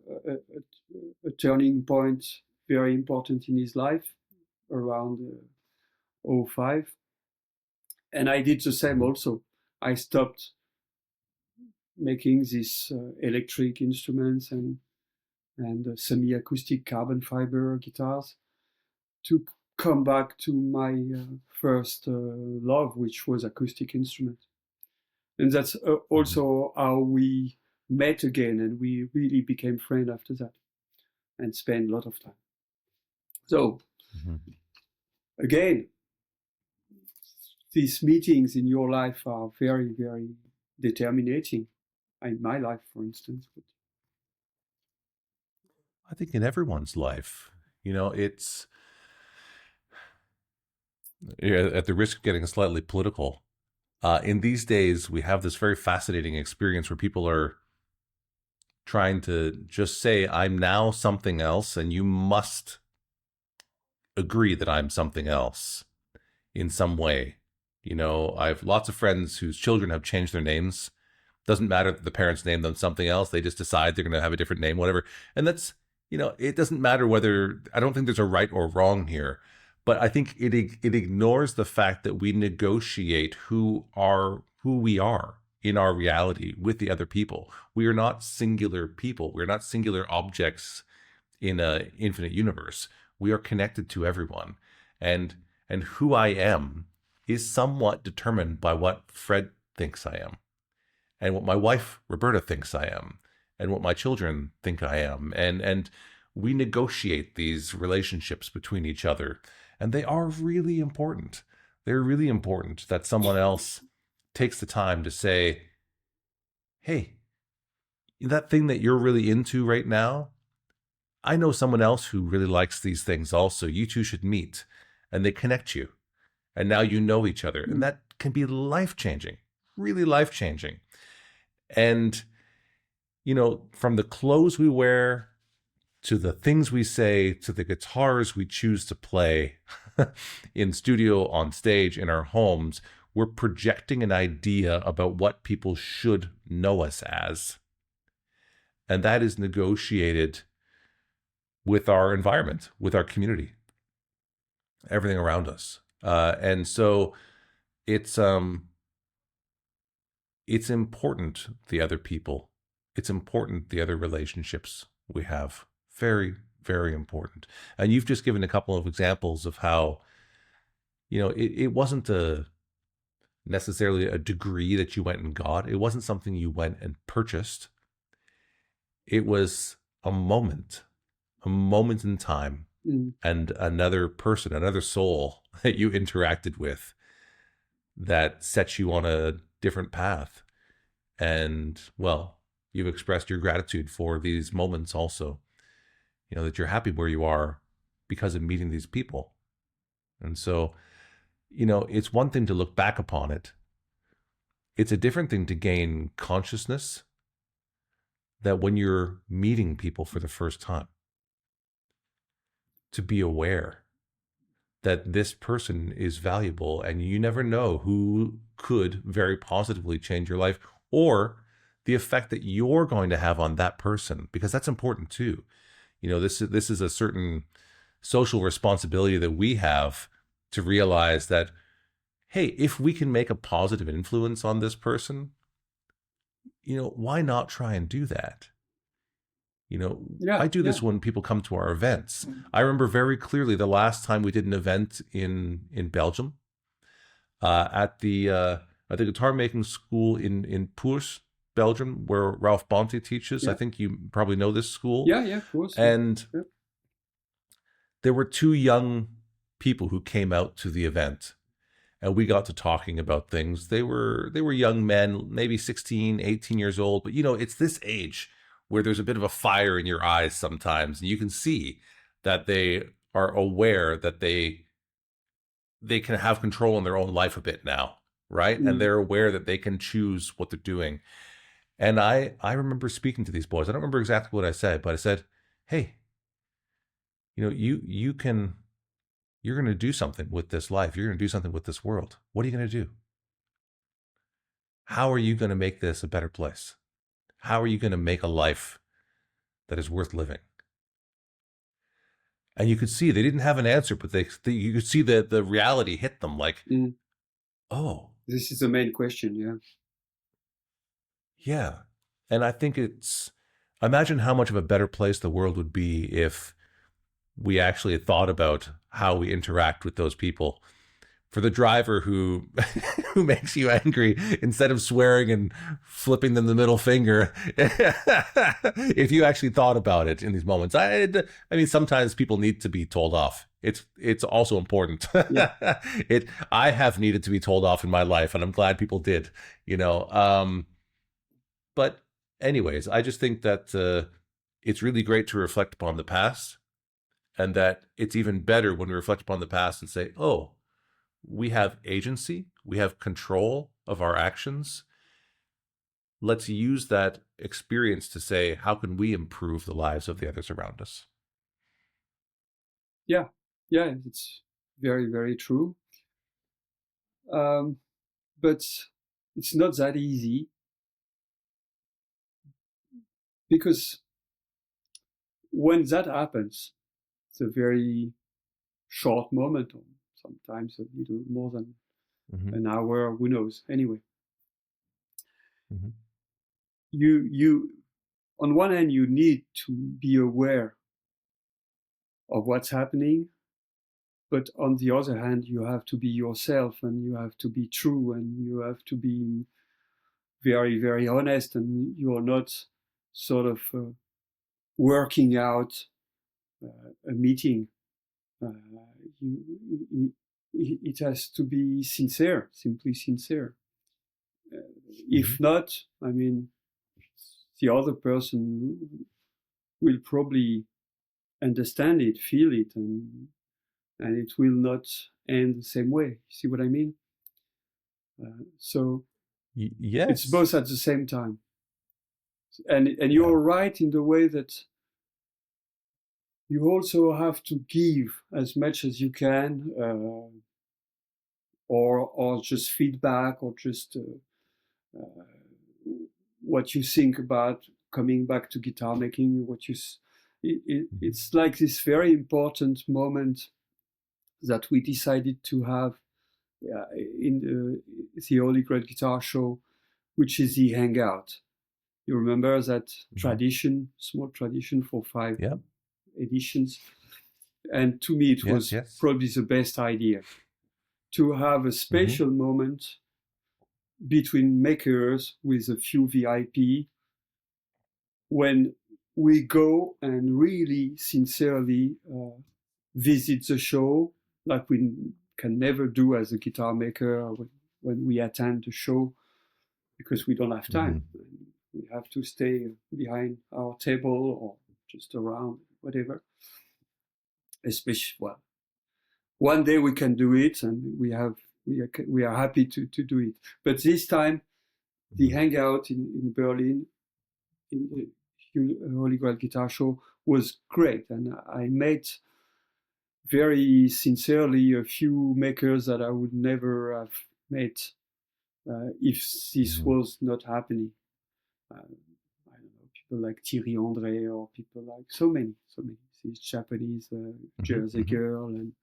a turning point, very important in his life around 2005. And I did the same also. I stopped making these electric instruments and semi-acoustic carbon fiber guitars to come back to my first love, which was acoustic instrument. And that's also how we met again, and we really became friends after that and spent a lot of time. So again, these meetings in your life are very, very determinating. In my life, for instance. I think in everyone's life, it's at the risk of getting slightly political. In these days, we have this very fascinating experience where people are trying to just say, I'm now something else, and you must agree that I'm something else in some way. I have lots of friends whose children have changed their names. Doesn't matter that the parents named them something else. They just decide they're going to have a different name, whatever. And that's, it doesn't matter whether, I don't think there's a right or wrong here, but I think it ignores the fact that we negotiate who we are in our reality with the other people. We are not singular people. We're not singular objects in an infinite universe. We are connected to everyone. And who I am is somewhat determined by what Fred thinks I am, and what my wife, Roberta, thinks I am, and what my children think I am. And we negotiate these relationships between each other, and they are really important. They're really important that someone else takes the time to say, hey, that thing that you're really into right now, I know someone else who really likes these things also. You two should meet. And they connect you. And now you know each other. And that can be life-changing, really life-changing. And, from the clothes we wear to the things we say to the guitars we choose to play in studio, on stage, in our homes, we're projecting an idea about what people should know us as. And that is negotiated with our environment, with our community, everything around us. And so it's important, the other people. It's important, the other relationships we have. Very, very important. And you've just given a couple of examples of how, it wasn't necessarily a degree that you went and got. It wasn't something you went and purchased. It was a moment in time, and another person, another soul that you interacted with that set you on a different path. And, well, you've expressed your gratitude for these moments also, that you're happy where you are because of meeting these people. And so, it's one thing to look back upon it. It's a different thing to gain consciousness that when you're meeting people for the first time, to be aware that this person is valuable, and you never know who could very positively change your life, or the effect that you're going to have on that person, because that's important too. This is a certain social responsibility that we have to realize that, hey, if we can make a positive influence on this person, why not try and do that? I do this when people come to our events. I remember very clearly the last time we did an event in Belgium, at the guitar making school in Poers, Belgium, where Ralph Bonte teaches. Yeah. I think you probably know this school. Yeah, of course. And there were two young people who came out to the event, and we got to talking about things. They were young men, maybe 16, 18 years old, but it's this age where there's a bit of a fire in your eyes sometimes, and you can see that they are aware that they can have control in their own life a bit now, right? And they're aware that they can choose what they're doing. And I remember speaking to these boys. I don't remember exactly what I said, but I said, hey, you're going to do something with this life. You're going to do something with this world. What are you going to do? How are you going to make this a better place? How are you going to make a life that is worth living? And you could see they didn't have an answer, but you could see the reality hit them like, oh. This is the main question, yeah. Yeah. And I think imagine how much of a better place the world would be if we actually had thought about how we interact with those people. For the driver who makes you angry, instead of swearing and flipping them the middle finger, if you actually thought about it in these moments, I mean, sometimes people need to be told off. It's also important. Yeah. I have needed to be told off in my life, and I'm glad people did. But anyways, I just think that it's really great to reflect upon the past, and that it's even better when we reflect upon the past and say, oh, we have agency, we have control of our actions. Let's use that experience to say, how can we improve the lives of the others around us? Yeah, it's very, very true. But it's not that easy, because when that happens, it's a very short moment, or sometimes a little more than an hour, who knows. Anyway, you on one hand, you need to be aware of what's happening, but on the other hand, you have to be yourself, and you have to be true, and you have to be very, very honest, and you are not sort of working out a meeting. It has to be sincere, simply sincere. If not, I mean, the other person will probably understand it, feel it, and it will not end the same way. See what I mean? So yes, it's both at the same time. And you're right in the way that you also have to give as much as you can, or just feedback, or just what you think about coming back to guitar making. It's like this very important moment that we decided to have in the Holy Grail Guitar Show, which is the hangout. You remember that tradition, small tradition for 5 editions. And to me, it was probably the best idea to have a special moment between makers with a few VIP when we go and really sincerely visit the show, like we can never do as a guitar maker when we attend the show, because we don't have time. We have to stay behind our table or just around, whatever. Especially, well, one day we can do it, and we are happy to do it. But this time, the hangout in Berlin, in the Holy Grail Guitar Show, was great, and I met very sincerely a few makers that I would never have met if this was not happening. I don't know, people like Thierry André, or people like so many, these Japanese Jersey girl, and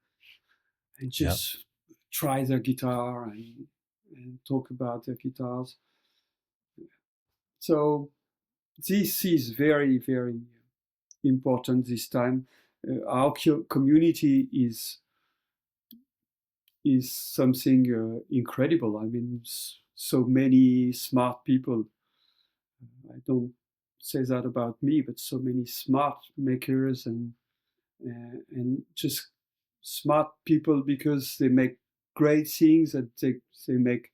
just try their guitar and talk about their guitars. So this is very, very important this time. Our community is something incredible. I mean, so many smart people. I don't say that about me, but so many smart makers and just smart people, because they make great things, and they make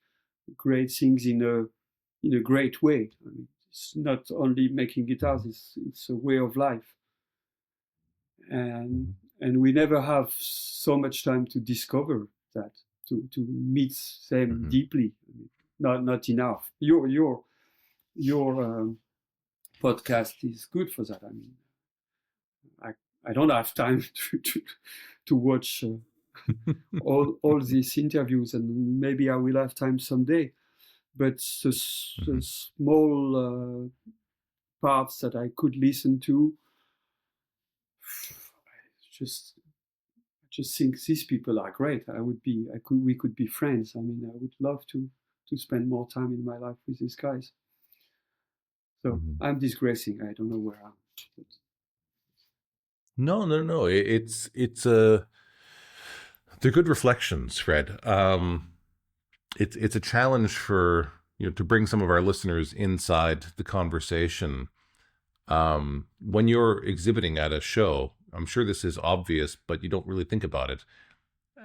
great things in a great way. I mean, it's not only making guitars; it's a way of life, and we never have so much time to discover that, to meet them deeply. I mean, not enough. Your podcast is good for that. I mean, I don't have time to watch all these interviews, and maybe I will have time someday. But the small parts that I could listen to, I just think these people are great. We could be friends. I mean, I would love to spend more time in my life with these guys. So I'm digressing. I don't know where I'm. No. They're good reflections, Fred. It's a challenge for to bring some of our listeners inside the conversation. When you're exhibiting at a show, I'm sure this is obvious, but you don't really think about it.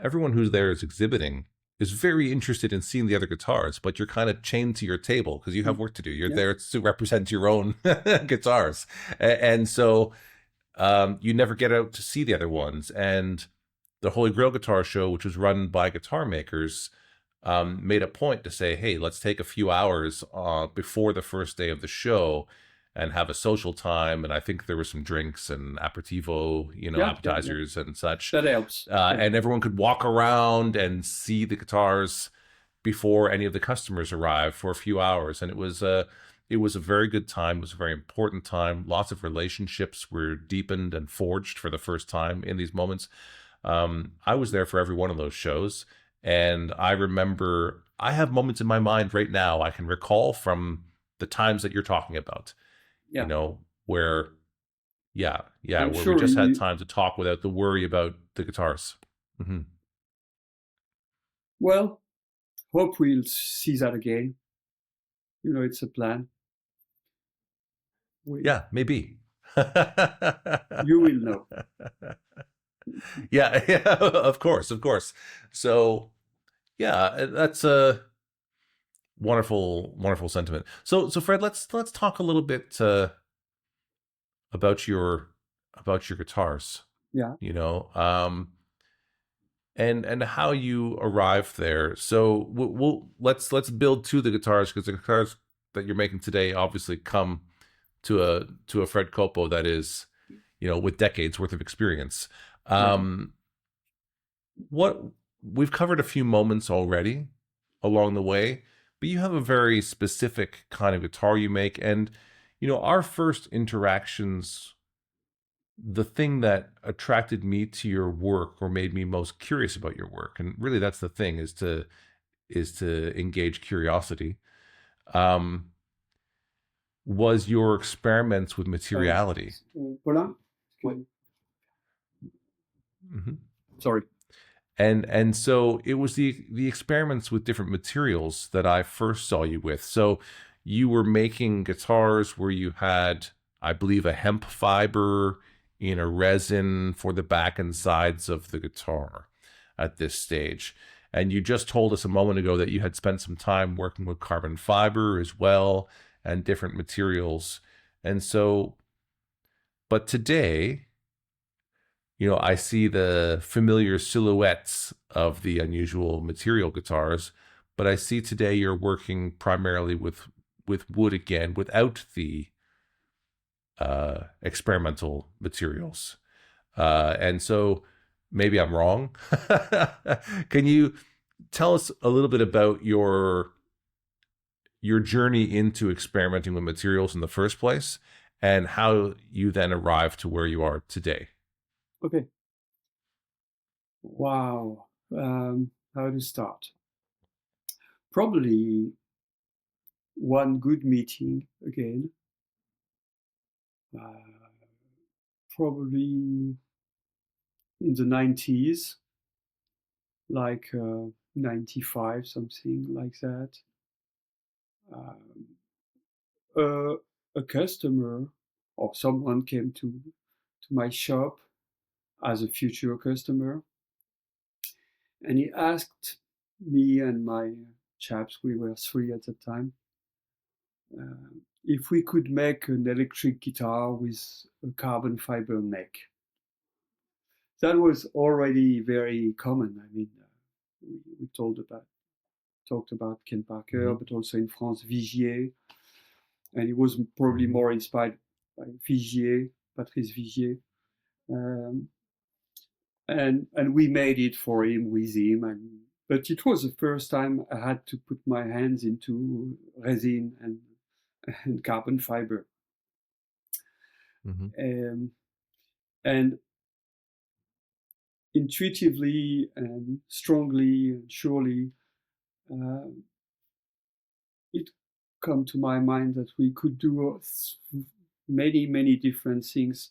Everyone who's there is exhibiting is very interested in seeing the other guitars, but you're kind of chained to your table because you have work to do. You're there to represent your own guitars, and so you never get out to see the other ones. And the Holy Grail Guitar Show, which was run by guitar makers, made a point to say, hey, let's take a few hours before the first day of the show and have a social time. And I think there were some drinks and aperitivo, appetizers and such. That helps. And everyone could walk around and see the guitars before any of the customers arrived for a few hours. And it was a very good time. It was a very important time. Lots of relationships were deepened and forged for the first time in these moments. I was there for every one of those shows. And I remember, I have moments in my mind right now I can recall from the times that you're talking about, where, where we just had time to talk without the worry about the guitars. Well, hope we'll see that again. It's a plan. Maybe. You will know. Yeah, of course. So, that's a wonderful sentiment. So Fred, let's talk a little bit about your guitars. Yeah. And how you arrived there. So let's build to the guitars, because the guitars that you're making today obviously come to a Fred Kopo that is, with decades worth of experience. What we've covered a few moments already along the way, but you have a very specific kind of guitar you make. And, our first interactions, the thing that attracted me to your work or made me most curious about your work, and really that's the thing, is to engage curiosity, was your experiments with materiality. Mm-hmm. Sorry. And so it was the experiments with different materials that I first saw you with. So you were making guitars where you had, I believe, a hemp fiber in a resin for the back and sides of the guitar at this stage. And you just told us a moment ago that you had spent some time working with carbon fiber as well and different materials. And so, but today, I see the familiar silhouettes of the unusual material guitars, but I see today you're working primarily with wood again, without the experimental materials. And so maybe I'm wrong. Can you tell us a little bit about your journey into experimenting with materials in the first place, and how you then arrived to where you are today? Okay. Wow. How to start? Probably one good meeting again. Probably in the 90s, like 95, something like that. A customer or someone came to my shop as a future customer, and he asked me and my chaps, we were three at the time, if we could make an electric guitar with a carbon fiber neck. That was already very common. I mean, we talked about Ken Parker, but also in France, Vigier, and he was probably more inspired by Vigier, Patrice Vigier. And we made it for him, with him, but it was the first time I had to put my hands into resin and carbon fiber. And intuitively and strongly and surely, it come to my mind that we could do many different things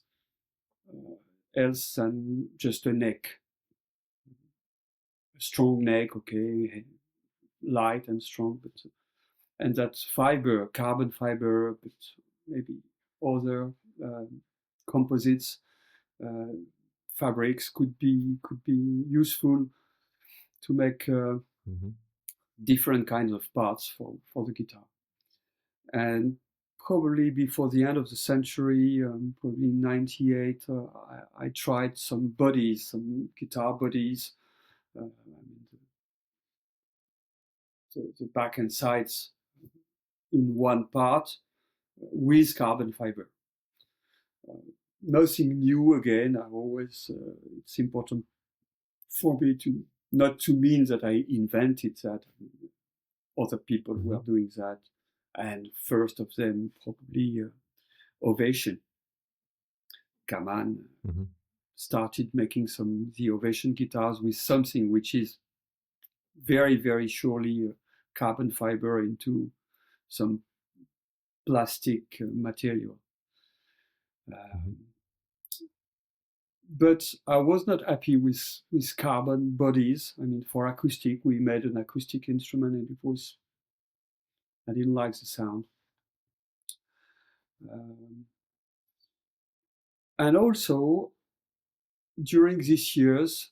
else than just a neck. A strong neck, okay, light and strong, and that fiber, carbon fiber, but maybe other composites, fabrics could be useful to make different kinds of parts for the guitar. And probably before the end of the century, probably 98, I tried some bodies, some guitar bodies, the back and sides in one part with carbon fiber. Nothing new again. I always, it's important for me to not to mean that I invented that. Other people were doing that, and first of them probably Ovation. Kaman started making the Ovation guitars with something which is very surely carbon fiber into some plastic material. But I was not happy with carbon bodies. I mean, for acoustic, we made an acoustic instrument, and I didn't like the sound. And also, during these years,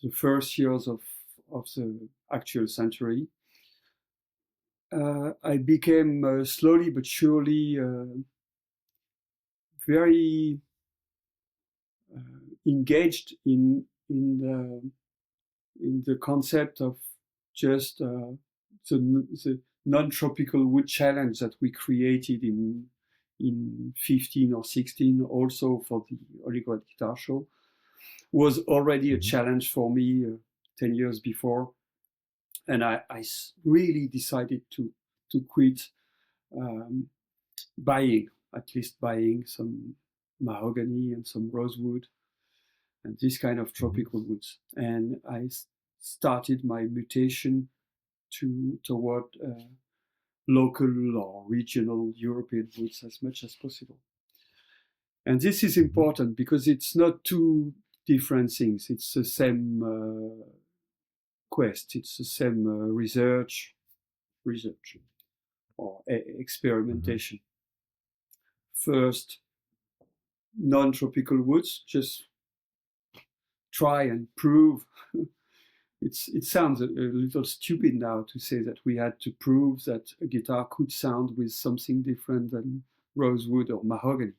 the first years of the actual century, I became slowly but surely very engaged in the concept of just the non-tropical wood challenge that we created in 15 or 16, also for the Holy Grail Guitar Show, was already a challenge for me 10 years before. And I really decided to quit buying some mahogany and some rosewood and this kind of tropical woods. And I started my mutation toward local or regional European woods as much as possible. And this is important because it's not too different things. It's the same quest. It's the same research or experimentation. First, non-tropical woods, just try and prove. It sounds a little stupid now to say that we had to prove that a guitar could sound with something different than rosewood or mahogany.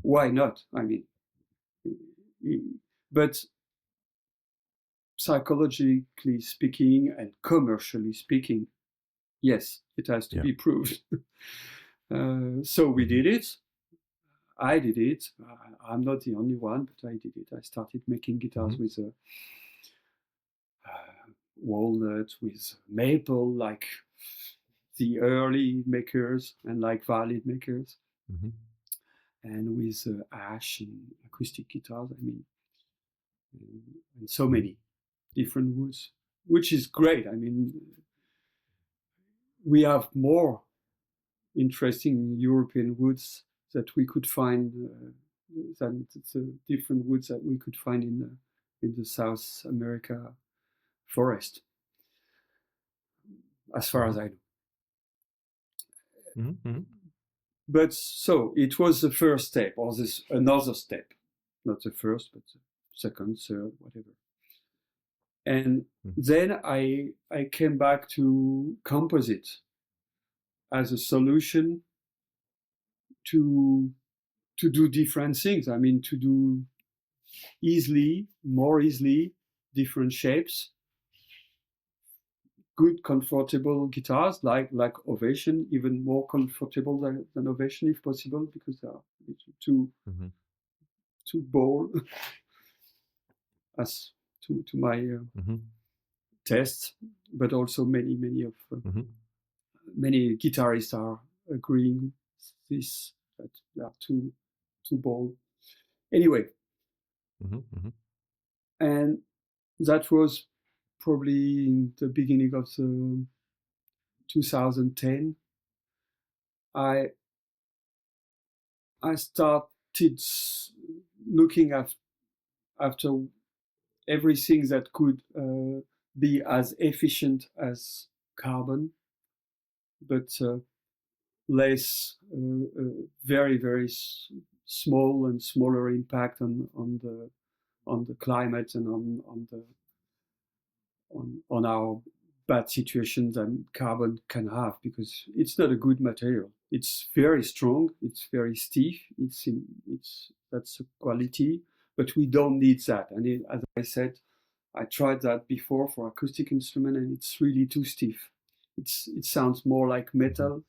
Why not? I mean, but psychologically speaking and commercially speaking, yes, it has to be proved. So we did it. I did it. I'm not the only one, but I did it. I started making guitars with walnut, with maple, like the early makers and like valid makers, and with ash and acoustic guitars. I mean, and so many different woods, which is great. I mean, we have more interesting European woods that we could find than the different woods that we could find in the South America forest, as far as I know. But so it was the first step, or this another step, not the first, but the second, third, whatever. And then I came back to composite as a solution to do different things. I mean, to do more easily, different shapes, good, comfortable guitars like Ovation, even more comfortable than Ovation if possible, because they are too bold as to my tests. But also many guitarists are agreeing this, that they are too bold. Anyway, and that was probably in the beginning of the 2010. I started looking after everything that could be as efficient as carbon, but less very, very small and smaller impact on the climate and on our bad situation than carbon can have, because it's not a good material. It's very strong, it's very stiff, that's a quality, but we don't need that. And as I said, I tried that before for acoustic instrument, and it's really too stiff. It sounds more like metal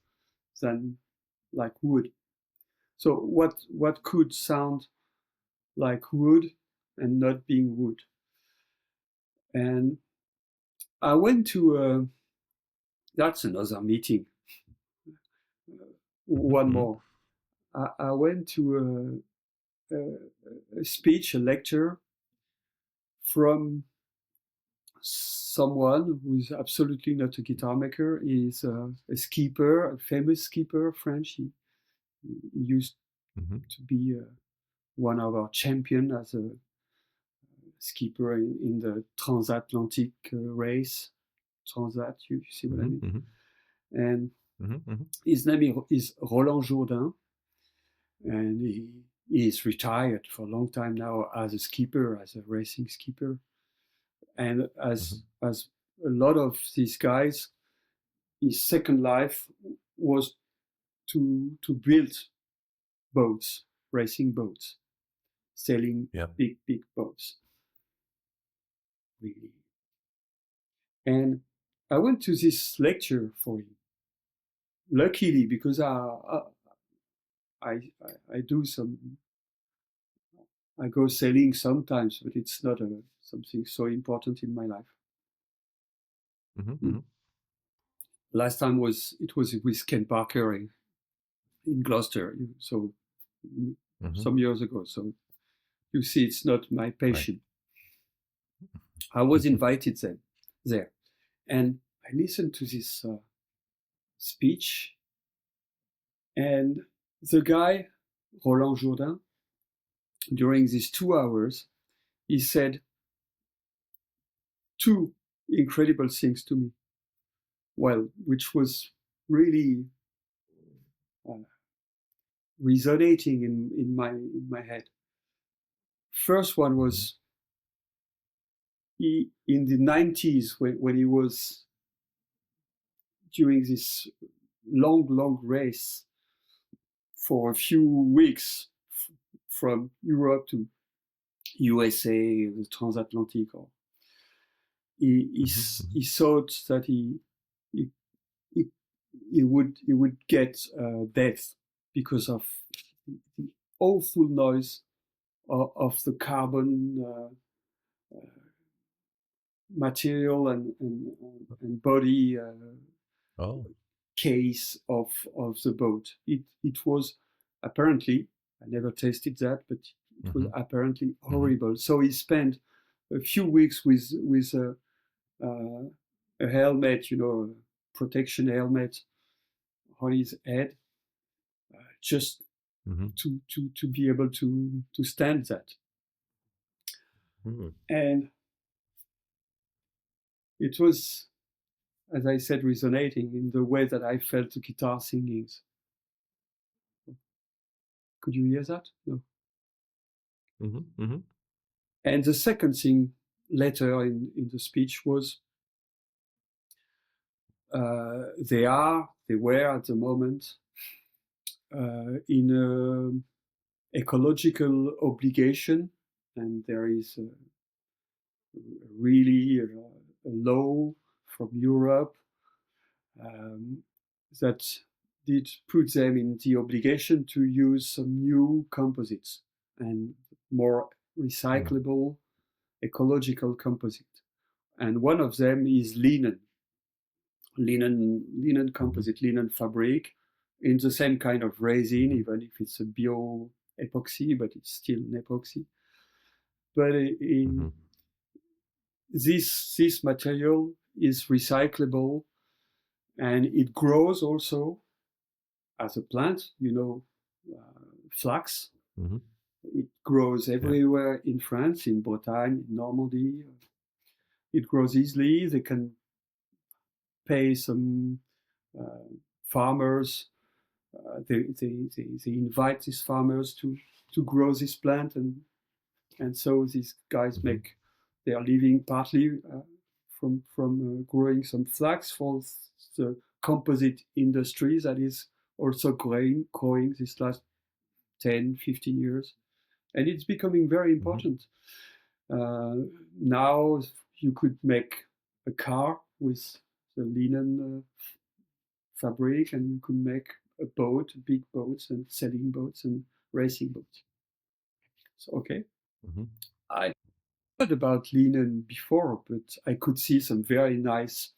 than like wood. So what could sound like wood and not being wood? And I went to that's another meeting. One more. I went to a speech, a lecture from someone who is absolutely not a guitar maker. He's a skipper, a famous skipper, French. He used to be one of our champions as a skipper in the transatlantic race. Transat, you see what I mean? And his name is Roland Jourdain, and he is retired for a long time now as a skipper, as a racing skipper. And as a lot of these guys, his second life was to build boats, racing boats, sailing big boats. Really. And I went to this lecture for him. Luckily, because I do I go sailing sometimes, but it's not something so important in my life. Last time it was with Ken Parker in Gloucester, so some years ago. So you see, it's not my passion. Right. I was invited there, and I listened to this speech, and the guy, Roland Jourdain, during these 2 hours, he said two incredible things to me. Well, which was really resonating in my head. First one was in the 90s when he was doing this long race for a few weeks from Europe to USA, the transatlantic. Or he thought that he would get death because of the awful noise of the carbon material and body case of the boat. It was apparently, I never tasted that, but it was apparently horrible. So he spent a few weeks with a helmet, a protection helmet on his head, just to be able to stand that. And it was, as I said, resonating in the way that I felt the guitar singings. Could you hear that? No. And the second thing later in the speech was they were at the moment in an ecological obligation, and there is really a law from Europe that did put them in the obligation to use some new composites and more recyclable, ecological composite. And one of them is linen composite, linen fabric, in the same kind of resin, even if it's a bio epoxy, but it's still an epoxy. But this material is recyclable, and it grows also as a plant, flax. It grows everywhere in France, in Bretagne, in Normandy. It grows easily. They can pay some farmers. They invite these farmers to grow this plant, and so these guys make their living partly from growing some flax for the composite industry that is also growing this last 10, 15 years. And it's becoming very important. Now you could make a car with the linen fabric, and you could make a boat, big boats, and sailing boats and racing boats. So, okay. I heard about linen before, but I could see some very nice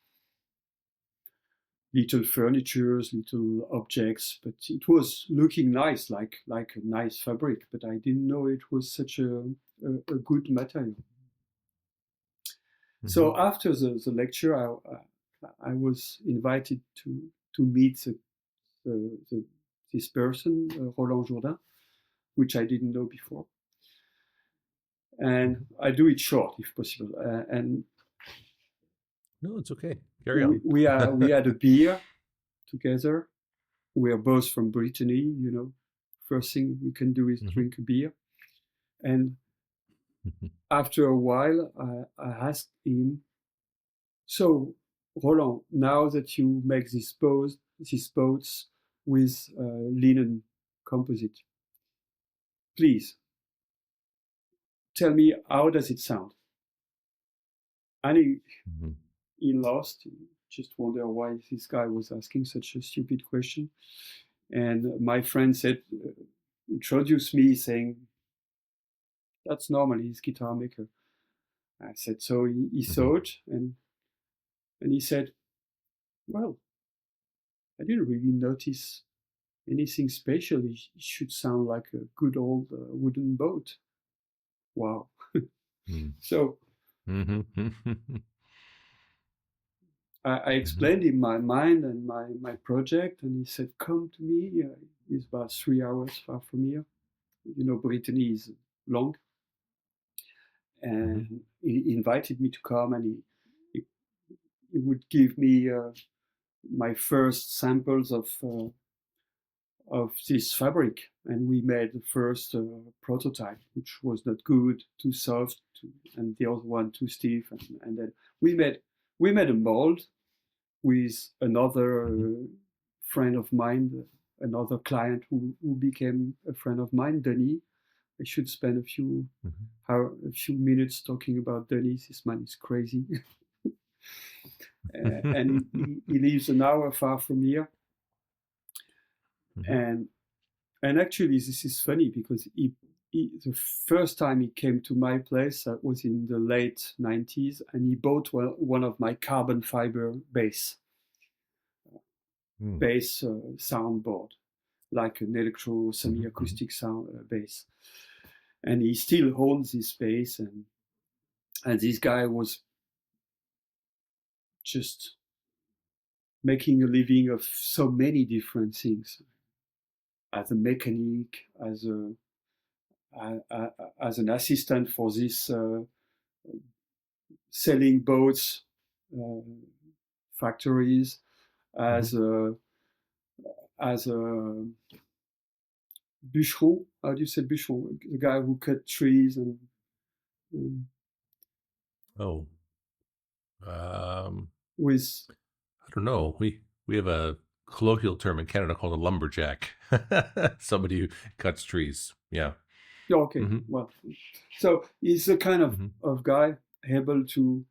little furnitures, little objects, but it was looking nice, like a nice fabric, but I didn't know it was such a good material. So after the lecture, I was invited to meet this person, Roland Jourdain, which I didn't know before. And I do it short, if possible. And no, it's okay. Carry on. We had a beer together. We are both from Brittany, First thing we can do is drink a beer. And after a while, I asked him, so, Roland, now that you make these boats with linen composite, please tell me, how does it sound? And he lost. He just wondered why this guy was asking such a stupid question. And my friend said, introduced me saying, that's normal, he's guitar maker. I said, so he thought, and he said, well, I didn't really notice anything special. It should sound like a good old wooden boat. Wow. So I explained him my mind and my project, and he said, come to me. It's about 3 hours far from here. Brittany is long. And he invited me to come, and he would give me my first samples of this fabric, and we made the first prototype, which was not good, too soft, and the other one too stiff, and then we made a mold with another friend of mine, another client who became a friend of mine, Denis. I should spend a few minutes talking about Denis. This man is crazy. And he lives an hour far from here. And actually, this is funny because the first time he came to my place, that was in the late 90s, and he bought one of my carbon fiber bass soundboard, like an electro semi-acoustic sound bass. And he still owns this bass, and this guy was just making a living of so many different things, as a mechanic, as an assistant for this selling boats factories, as a bûcheron. How do you say bûcheron? The guy who cut trees and with, I don't know. We have a colloquial term in Canada called a lumberjack. Somebody who cuts trees. Yeah. Okay. Well, so he's the kind of guy able to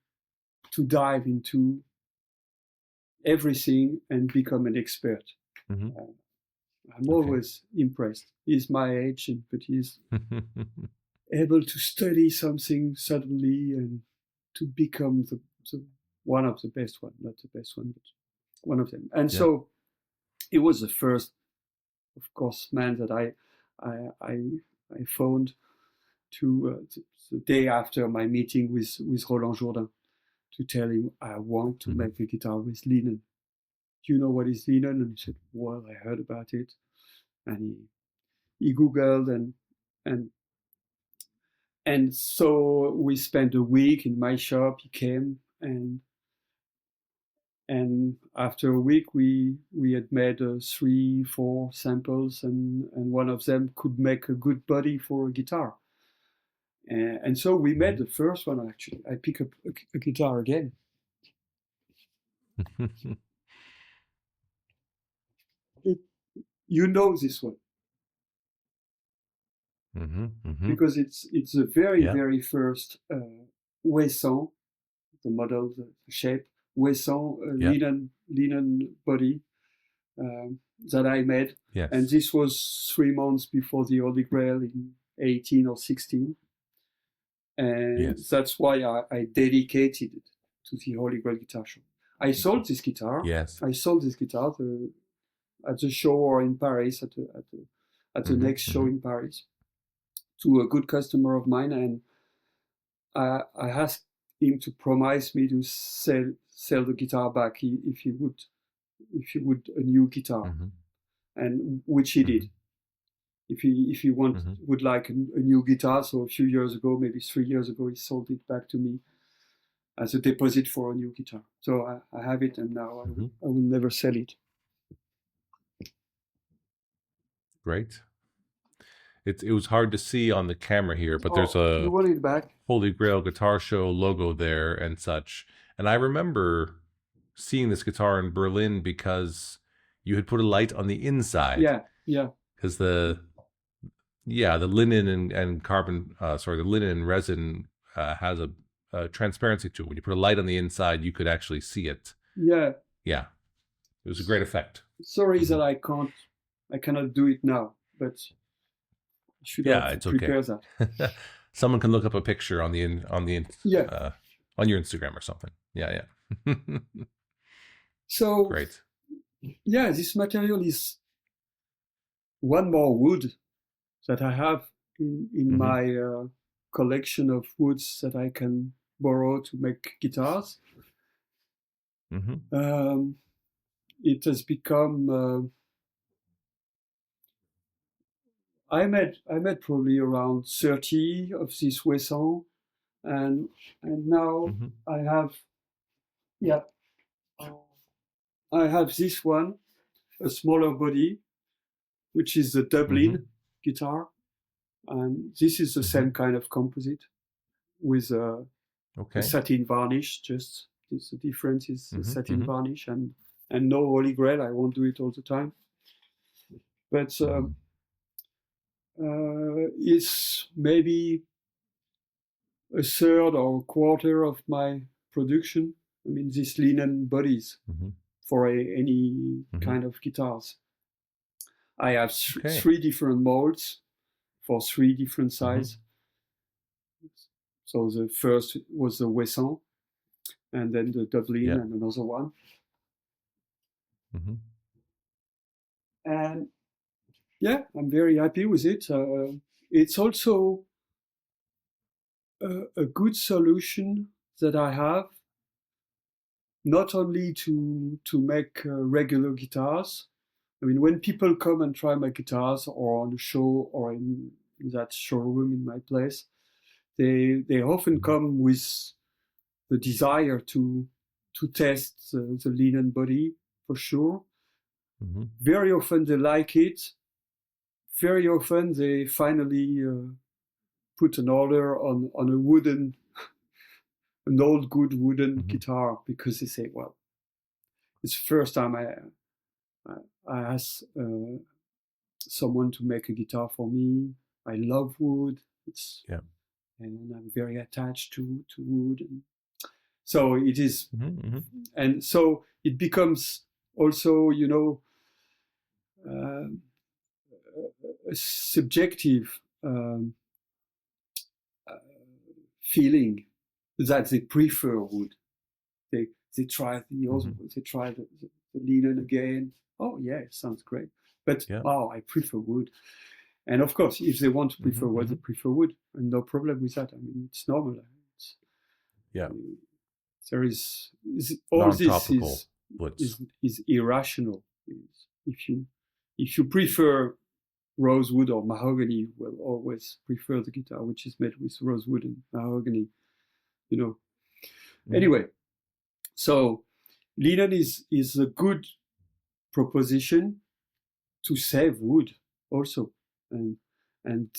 dive into everything and become an expert. I'm always impressed. He's my age, but he's able to study something suddenly and to become the one of the best one, not the best one, but one of them. And so it was the first, of course, man that I phoned to the day after my meeting with Roland Jourdain to tell him I want to make a guitar with linen. Do you know what is linen? And he said, well, I heard about it. And he Googled and so we spent a week in my shop. He came, and after a week we had made 3-4 samples, and one of them could make a good body for a guitar. And so we made the first one. Actually, I pick up a guitar again. You know this one. Because it's the very first Wesson, the model, the shape, Wesson linen body that I made. Yes. And this was 3 months before the Holy Grail in 18 or 16. And that's why I dedicated it to the Holy Grail Guitar Show. I sold this guitar. Yes. I sold this guitar at the show or in Paris, at the next show in Paris, to a good customer of mine, and I asked him to promise me to sell the guitar back if he would a new guitar, and which he did. If he would like a new guitar, so a few years ago, maybe 3 years ago, he sold it back to me as a deposit for a new guitar. So I have it, and now I will never sell it. Great. It was hard to see on the camera here, but there's a you want it back? Holy Grail Guitar Show logo there and such. And I remember seeing this guitar in Berlin because you had put a light on the inside. Yeah. Because the linen and carbon, the linen and resin has a transparency to it. When you put a light on the inside, you could actually see it. Yeah. Yeah. It was a great effect. Sorry that I cannot do it now, but I should have prepared that. Someone can look up a picture on your Instagram or something. Yeah. So great. Yeah, this material is one more wood that I have in my collection of woods that I can borrow to make guitars. It has become I made probably around 30 of these Wesson, and now I have this one, a smaller body, which is the Dublin guitar, and this is the same kind of composite with a satin varnish. Just the difference is the satin varnish and no Holy Grail. I won't do it all the time, but it's maybe a third or a quarter of my production. I mean, these linen bodies for any kind of guitars. I have three different molds for three different sizes. So the first was the Wesson, and then the Dublin and another one. And yeah, I'm very happy with it. It's also a good solution that I have, not only to make regular guitars. I mean, when people come and try my guitars, or on a show, or in that showroom in my place, they often come with the desire to test the linen body, for sure. Very often they like it. Very often they finally put an order on a wooden, an old good wooden guitar, because they say, well, it's the first time I asked someone to make a guitar for me. I love wood. And I'm very attached to wood. And so it is, and so it becomes also, you know, a subjective feeling that they prefer wood. They try the other, they try the linen again. Oh yeah, it sounds great. But I prefer wood. And of course, if they want to prefer wood, they prefer wood, and no problem with that. I mean, it's normal. There is all this is irrational. If you prefer rosewood or mahogany, you will always prefer the guitar which is made with rosewood and mahogany. You know. Anyway, so linen is a good proposition to save wood also. And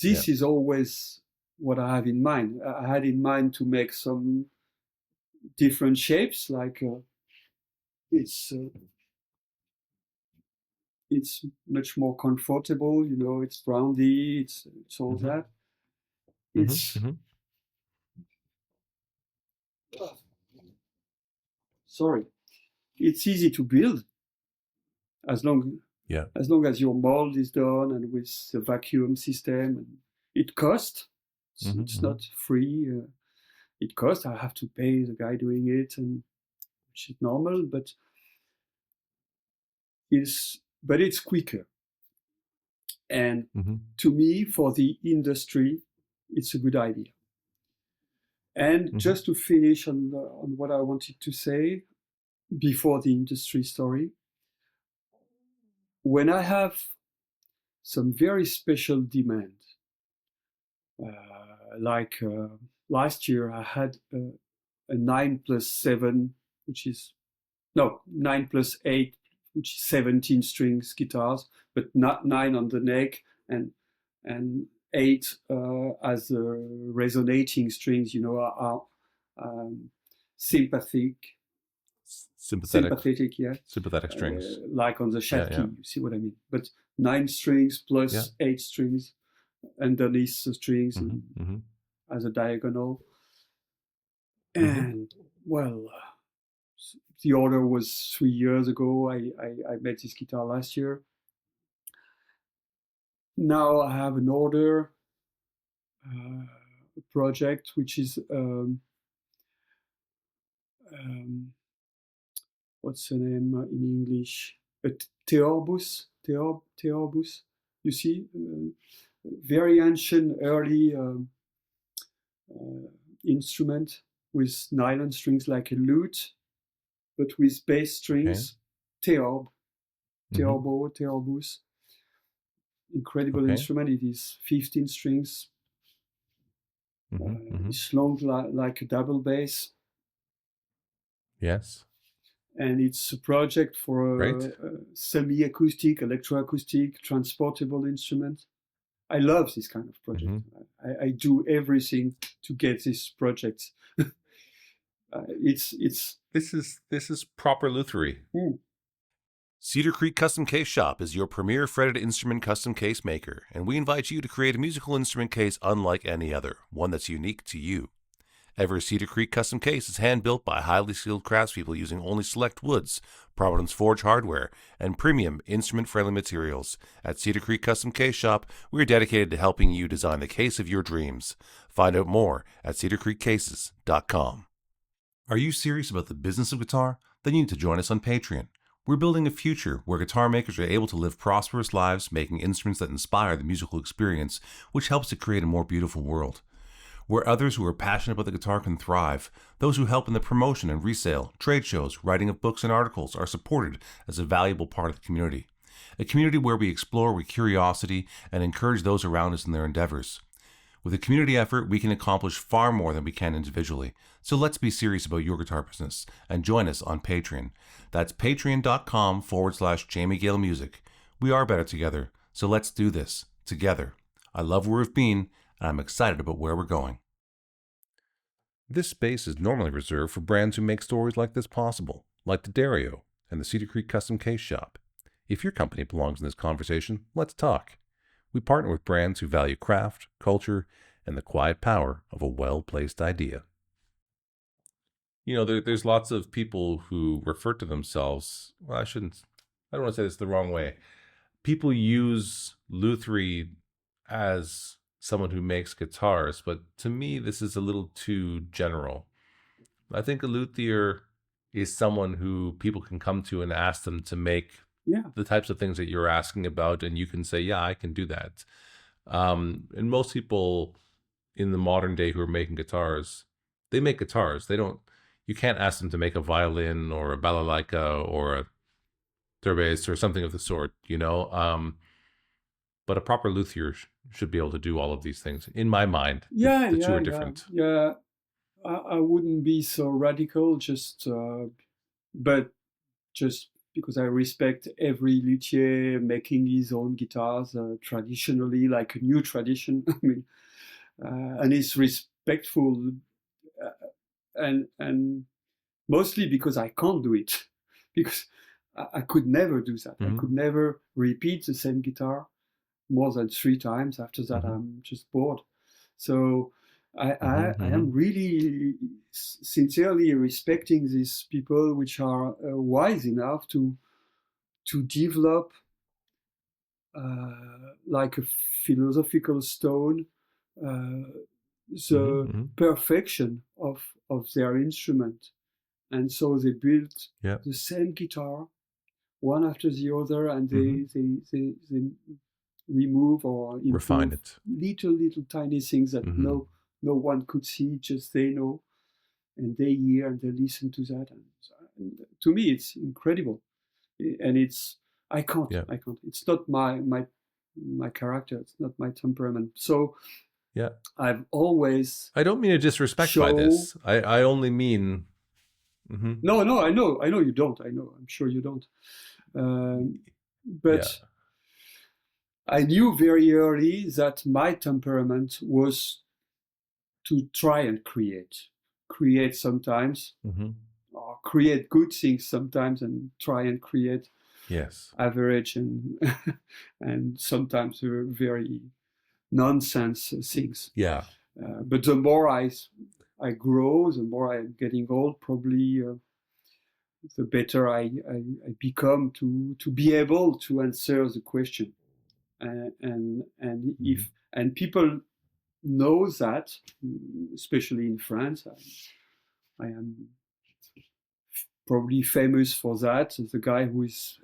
this is always what I have in mind. I had in mind to make some different shapes, like it's much more comfortable, you know. It's roundy, it's all that. It's it's easy to build as long as your mold is done and with the vacuum system. And it costs. It's not free. It costs. I have to pay the guy doing it, and which is normal, but it's quicker. And to me, for the industry, it's a good idea. And just to finish on what I wanted to say before the industry story, when I have some very special demand, like last year I had a 9+7, 9+8, which is 17 strings guitars, but not 9 on the neck and 8 as resonating strings, you know, are sympathetic, yeah. Sympathetic strings. Like on the Shatki, you see what I mean? But 9 strings plus 8 strings underneath the strings as a diagonal. And, well, the order was 3 years ago. I made this guitar last year. Now I have an order, a project, which is what's the name in English? A theorbus. You see, very ancient, early instrument with nylon strings like a lute, but with bass strings. Theorbus. incredible instrument. It is 15 strings. It's long like a double bass. Yes. And it's a project for a semi-acoustic, electroacoustic, transportable instrument. I love this kind of project. I do everything to get this project. This is proper Luthiery. Cedar Creek Custom Case Shop is your premier fretted instrument custom case maker, and we invite you to create a musical instrument case unlike any other, one that's unique to you. Every Cedar Creek custom case is hand-built by highly skilled craftspeople using only select woods, Providence Forge hardware, and premium instrument-friendly materials. At Cedar Creek Custom Case Shop, we are dedicated to helping you design the case of your dreams. Find out more at cedarcreekcases.com. Are you serious about the business of guitar? Then you need to join us on Patreon. We're building a future where guitar makers are able to live prosperous lives making instruments that inspire the musical experience, which helps to create a more beautiful world. Where others who are passionate about the guitar can thrive, those who help in the promotion and resale, trade shows, writing of books and articles are supported as a valuable part of the community. A community where we explore with curiosity and encourage those around us in their endeavors. With a community effort, we can accomplish far more than we can individually. So let's be serious about your guitar business and join us on Patreon. That's patreon.com/Jamie Gale Music. We are better together, so let's do this together. I love where we've been, and I'm excited about where we're going. This space is normally reserved for brands who make stories like this possible, like the Dario and the Cedar Creek Custom Case Shop. If your company belongs in this conversation, let's talk. We partner with brands who value craft, culture, and the quiet power of a well-placed idea. You know, there's lots of people who refer to themselves, well, I don't want to say this the wrong way. People use Luthiery as someone who makes guitars, but to me, this is a little too general. I think a luthier is someone who people can come to and ask them to make the types of things that you're asking about, and you can say, yeah, I can do that. And most people in the modern day who are making guitars, they make guitars. You can't ask them to make a violin or a balalaika or a therbase or something of the sort, you know. But a proper luthier should be able to do all of these things. In my mind, the two are different. Yeah, I wouldn't be so radical, but just because I respect every luthier making his own guitars traditionally, like a new tradition. I mean, and it's respectful, and mostly because I can't do it, because I could never do that. I could never repeat the same guitar more than 3 times. After that, I'm just bored. So I am really sincerely respecting these people which are wise enough to develop like a philosophical stone the perfection of their instrument. And so they built the same guitar one after the other, and they remove or improve refine it, little tiny things that no one could see, just they know, and they hear and they listen to that. And to me, it's incredible, and I can't. It's not my character. It's not my temperament. So I've always. I don't mean to disrespect by this. I only mean. No, I know you don't. I know. I'm sure you don't. But I knew very early that my temperament was to try and create sometimes, or create good things sometimes, and try and create average and and sometimes very nonsense things. But the more I grow, the more I'm getting old, probably the better I become to be able to answer the question. And if people know that, especially in France, I am probably famous for that. The guy who is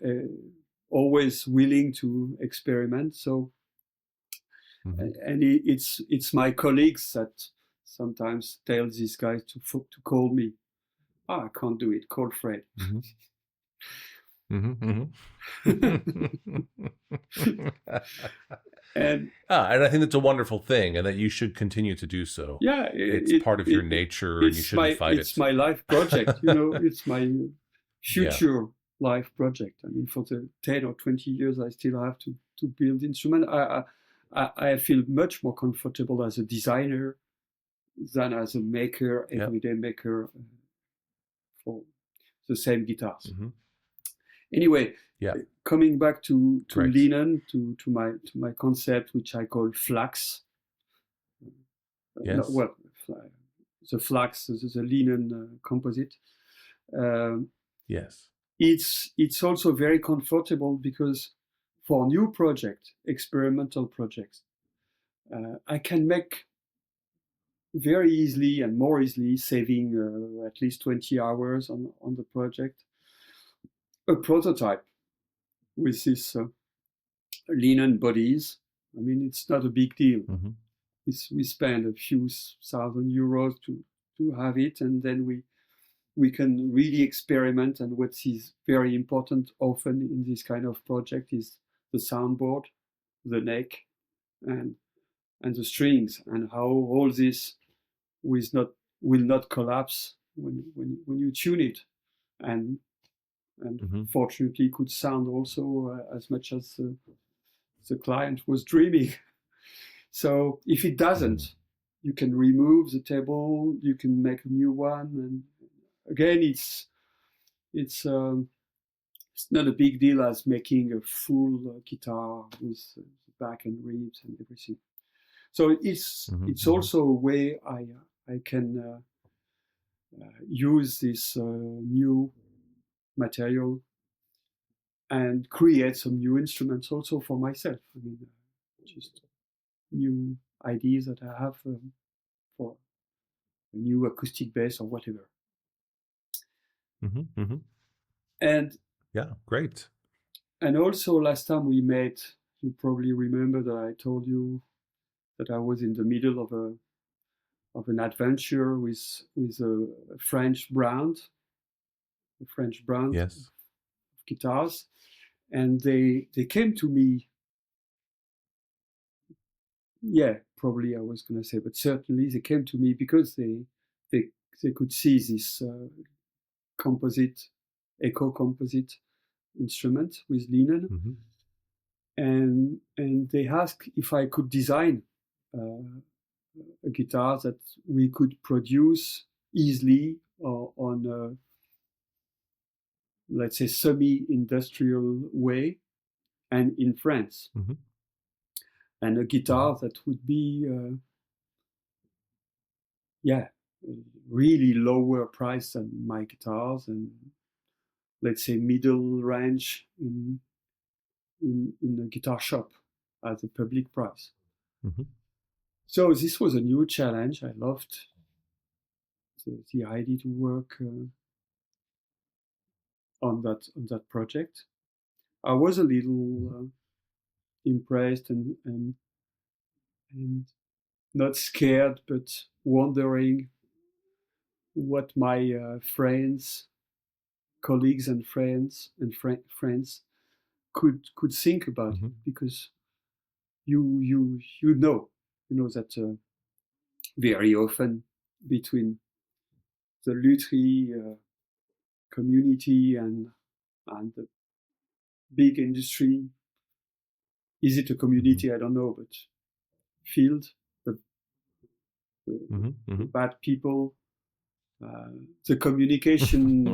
always willing to experiment. So, and it's my colleagues that sometimes tell these guys to call me. I can't do it. Call Fred. Mm-hmm. And I think that's a wonderful thing, and that you should continue to do so. yeah, It's part of your nature, and you shouldn't fight it's it. my life project, you know. It's my future life project. I mean, for the 10 or 20 years I still have to build instrument. I feel much more comfortable as a designer than as a maker, everyday maker for the same guitars. Mm-hmm. Anyway, coming back to linen, to my concept, which I call Flax. Yes. The Flax, the linen composite. Yes. It's also very comfortable because for new projects, experimental projects, I can make very easily and more easily, saving at least 20 hours on the project, a prototype with this linen bodies. I mean, it's not a big deal. Mm-hmm. We spend a few €1,000 to have it, and then we can really experiment. And what is very important often in this kind of project is the soundboard, the neck, and the strings, and how all this will not collapse when you tune it, and Mm-hmm. fortunately could sound also as much as the client was dreaming. So if it doesn't, you can remove the table, you can make a new one, and again, it's not a big deal as making a full guitar with the back and ribs and everything. So it's also a way I can use this new material and create some new instruments also for myself. I mean, just new ideas that I have for a new acoustic bass or whatever. Mm-hmm. Mm-hmm. And great. And also last time we met, you probably remember that I told you that I was in the middle of an adventure with a French brand, Yes. of guitars, and they came to me. Yeah, probably I was going to say, but certainly they came to me because they could see this composite, eco composite instrument with linen, and they asked if I could design a guitar that we could produce easily on let's say semi-industrial way and in France. And a guitar that would be really lower price than my guitars, and let's say middle range in a guitar shop at the public price. So this was a new challenge. I loved the idea to work on that project. I was a little impressed and not scared, but wondering what my friends, colleagues, and friends could think about it, because you know that very often between the Luthiery community and the big industry, is it a community? I don't know, but field, the bad people, the communication,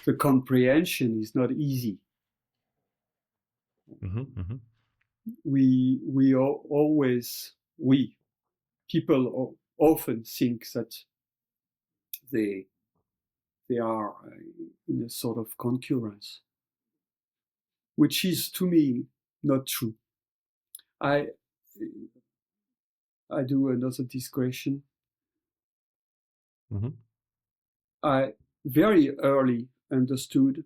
the comprehension is not easy. People often think that they are in a sort of concurrence, which is to me not true. I do another digression. I very early understood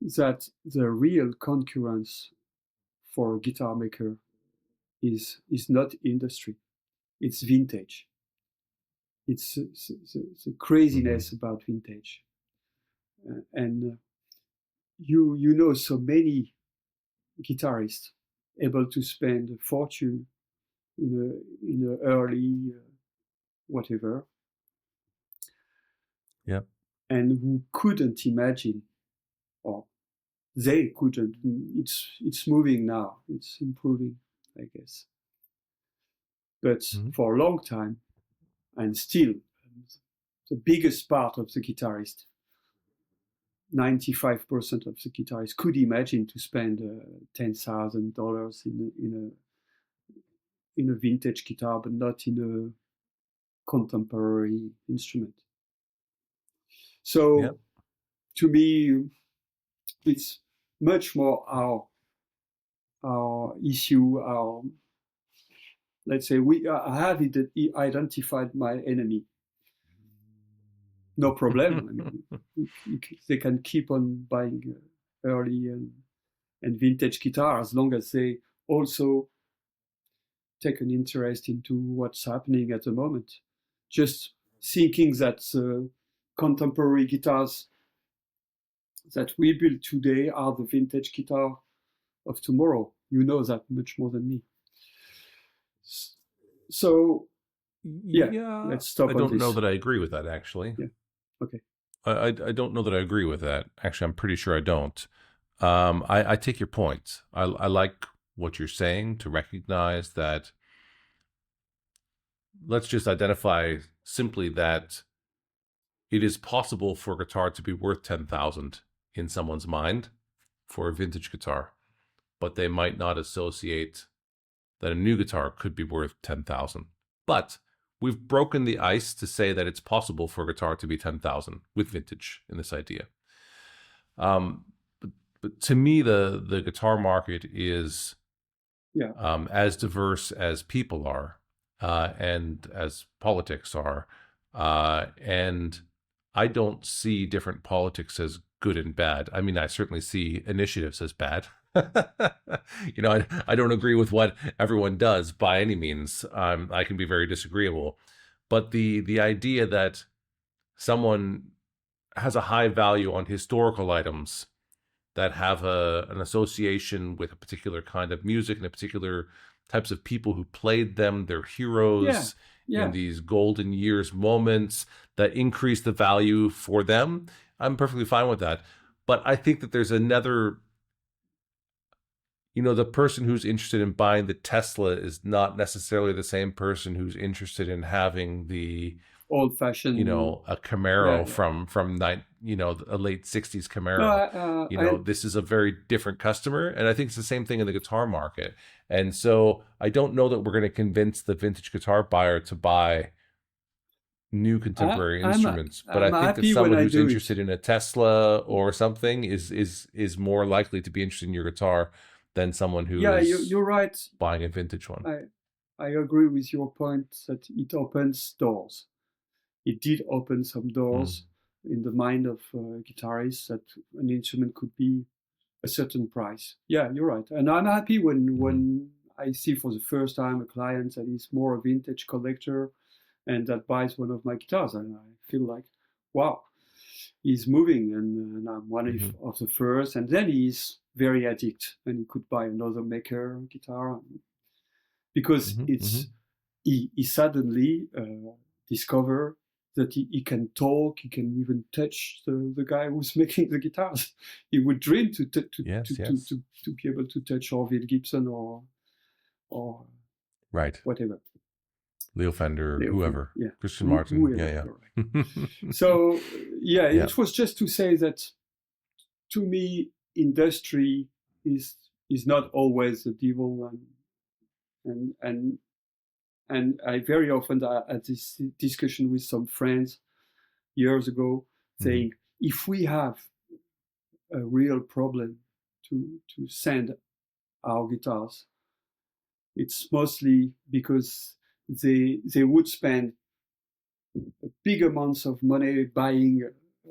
that the real concurrence for a guitar maker is not industry, it's vintage. It's the craziness about vintage. and you know so many guitarists able to spend a fortune in a early whatever. Yep. And who couldn't imagine, or they couldn't. It's moving now. It's improving, I guess. But for a long time, and still, the biggest part of the guitarist, 95% of the guitarists could imagine to spend $10,000 in a vintage guitar, but not in a contemporary instrument. So, to me, it's much more our issue. Let's say I have identified my enemy. No problem. I mean, they can keep on buying early and vintage guitar as long as they also take an interest into what's happening at the moment. Just thinking that contemporary guitars that we build today are the vintage guitar of tomorrow. You know that much more than me. So, let's stop. I don't know that I agree with that, actually. Yeah. Okay. I don't know that I agree with that. Actually, I'm pretty sure I don't. I take your point. I like what you're saying, to recognize that. Let's just identify simply that it is possible for a guitar to be worth $10,000 in someone's mind for a vintage guitar, but they might not associate that a new guitar could be worth $10,000. But we've broken the ice to say that it's possible for a guitar to be $10,000 with vintage in this idea. But to me, the guitar market is as diverse as people are, and as politics are, and I don't see different politics as good and bad. I mean, I certainly see initiatives as bad. I don't agree with what everyone does by any means. I can be very disagreeable, but the idea that someone has a high value on historical items that have an association with a particular kind of music and a particular types of people who played them, their heroes in these golden years moments that increase the value for them, I'm perfectly fine with that. But I think that there's another, the person who's interested in buying the Tesla is not necessarily the same person who's interested in having the old-fashioned, a Camaro from a late 60s Camaro. This is a very different customer, and I think it's the same thing in the guitar market. And so I don't know that we're going to convince the vintage guitar buyer to buy new contemporary instruments, but I think that someone who's interested in a Tesla or something is more likely to be interested in your guitar than someone who is you're right, buying a vintage one. I agree with your point that it opens doors. It did open some doors in the mind of guitarists that an instrument could be a certain price. Yeah, you're right. And I'm happy when I see for the first time a client that is more a vintage collector and that buys one of my guitars. And I feel like, wow, he's moving, and I'm one of the first. And then he's very addicted, and he could buy another maker guitar because he suddenly discover that he can talk, he can even touch the guy who's making the guitars. He would dream to be able to touch Orville Gibson or whatever. Leo Fender, whoever. Yeah. Christian Martin. Whoever, right. So, it was just to say that, to me, industry is not always the devil, and I very often had this discussion with some friends years ago, saying, if we have a real problem to send our guitars, it's mostly because they would spend big amounts of money buying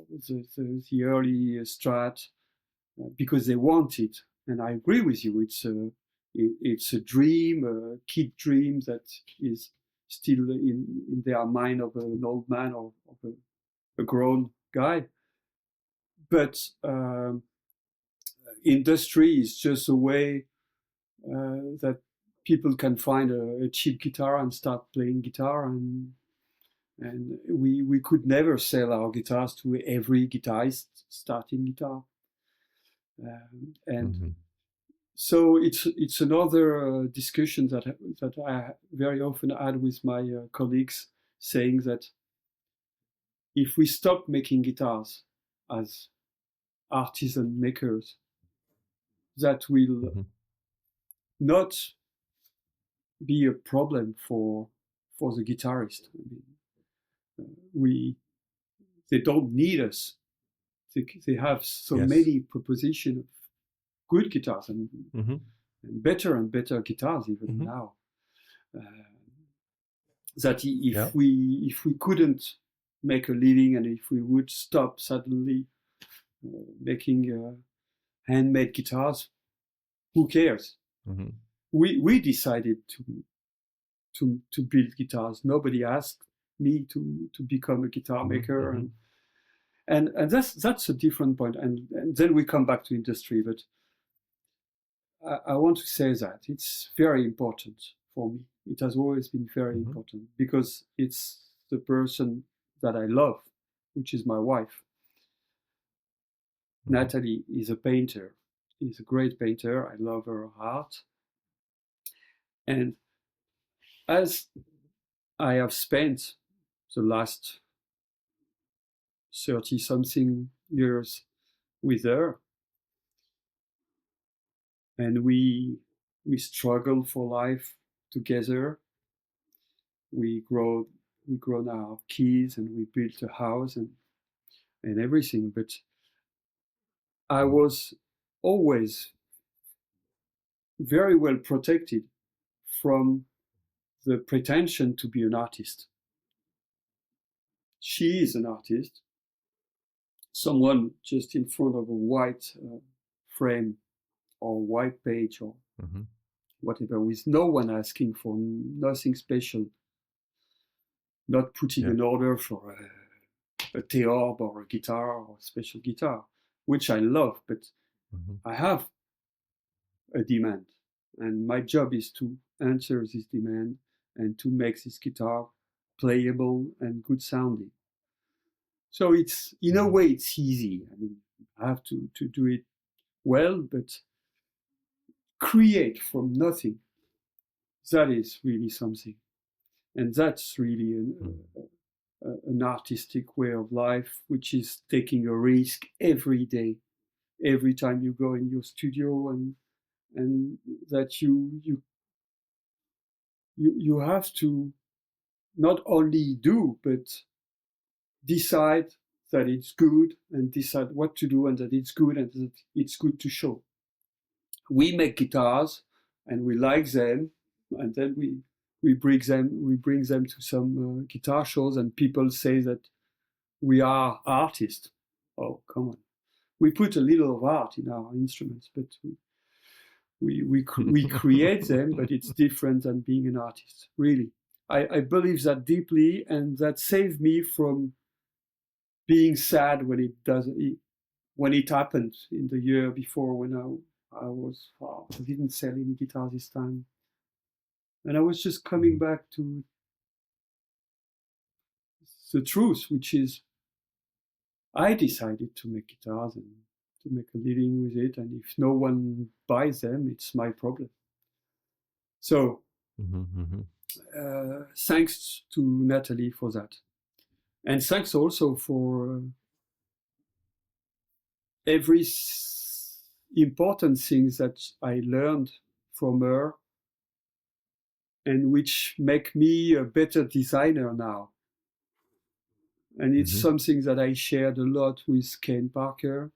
the early Strat because they want it. And I agree with you. It's a dream, a kid dream that is still in their mind of an old man or of a grown guy. but industry is just a way that people can find a cheap guitar and start playing guitar, and we could never sell our guitars to every guitarist starting guitar, and so it's another discussion that I very often had with my colleagues, saying that if we stop making guitars as artisan makers, that will not be a problem for the guitarist. I mean, they don't need us. They have so many propositions of good guitars and better guitars even now. That if we couldn't make a living, and if we would stop suddenly making handmade guitars, who cares? We decided to build guitars. Nobody asked me to become a guitar maker, and that's a different point. And then we come back to industry, but I want to say that it's very important for me. It has always been very important, because it's the person that I love, which is my wife. Natalie is a painter. She's a great painter. I love her art. And as I have spent the last 30-something years with her, and we struggle for life together. We grown our kids, and we built a house and everything. But I was always very well protected from the pretension to be an artist. She is an artist, someone just in front of a white frame or white page or whatever, with no one asking for nothing special, not putting an order for a theorb or a guitar or a special guitar, which I love, but I have a demand, and my job is to answer this demand and to make this guitar playable and good sounding. So it's, in a way, it's easy. I mean, I have to do it well, but create from nothing, that is really something. And that's really an artistic way of life, which is taking a risk every day, every time you go in your studio, and that you have to not only do, but decide that it's good, and decide what to do, and that it's good, and that it's good to show. We make guitars and we like them, and then we bring them to some guitar shows, and people say that we are artists. Oh, come on. We put a little of art in our instruments, but we create them, but it's different than being an artist, really. I believe that deeply, and that saved me from being sad when it happened in the year before, when I didn't sell any guitars this time. And I was just coming back to the truth, which is I decided to make guitars and to make a living with it. And if no one buys them, it's my problem. So thanks to Natalie for that. And thanks also for every important thing that I learned from her, and which make me a better designer now. And it's something that I shared a lot with Ken Parker,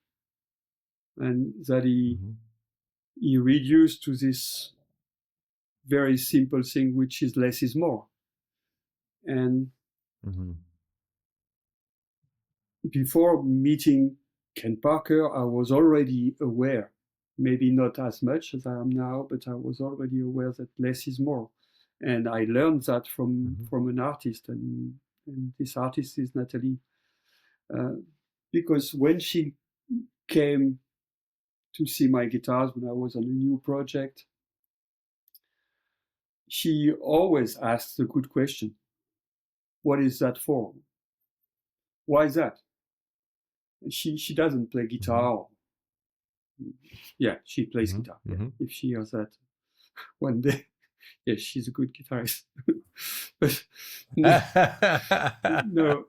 and that he reduced to this very simple thing, which is less is more. And before meeting Ken Parker, I was already aware, maybe not as much as I am now, but I was already aware that less is more. And I learned that from an artist, and this artist is Natalie, because when she came to see my guitars when I was on a new project, she always asks a good question. What is that for? Why is that? She doesn't play guitar. Yeah, she plays guitar. Yeah. If she hears that one day, yes, she's a good guitarist. But no,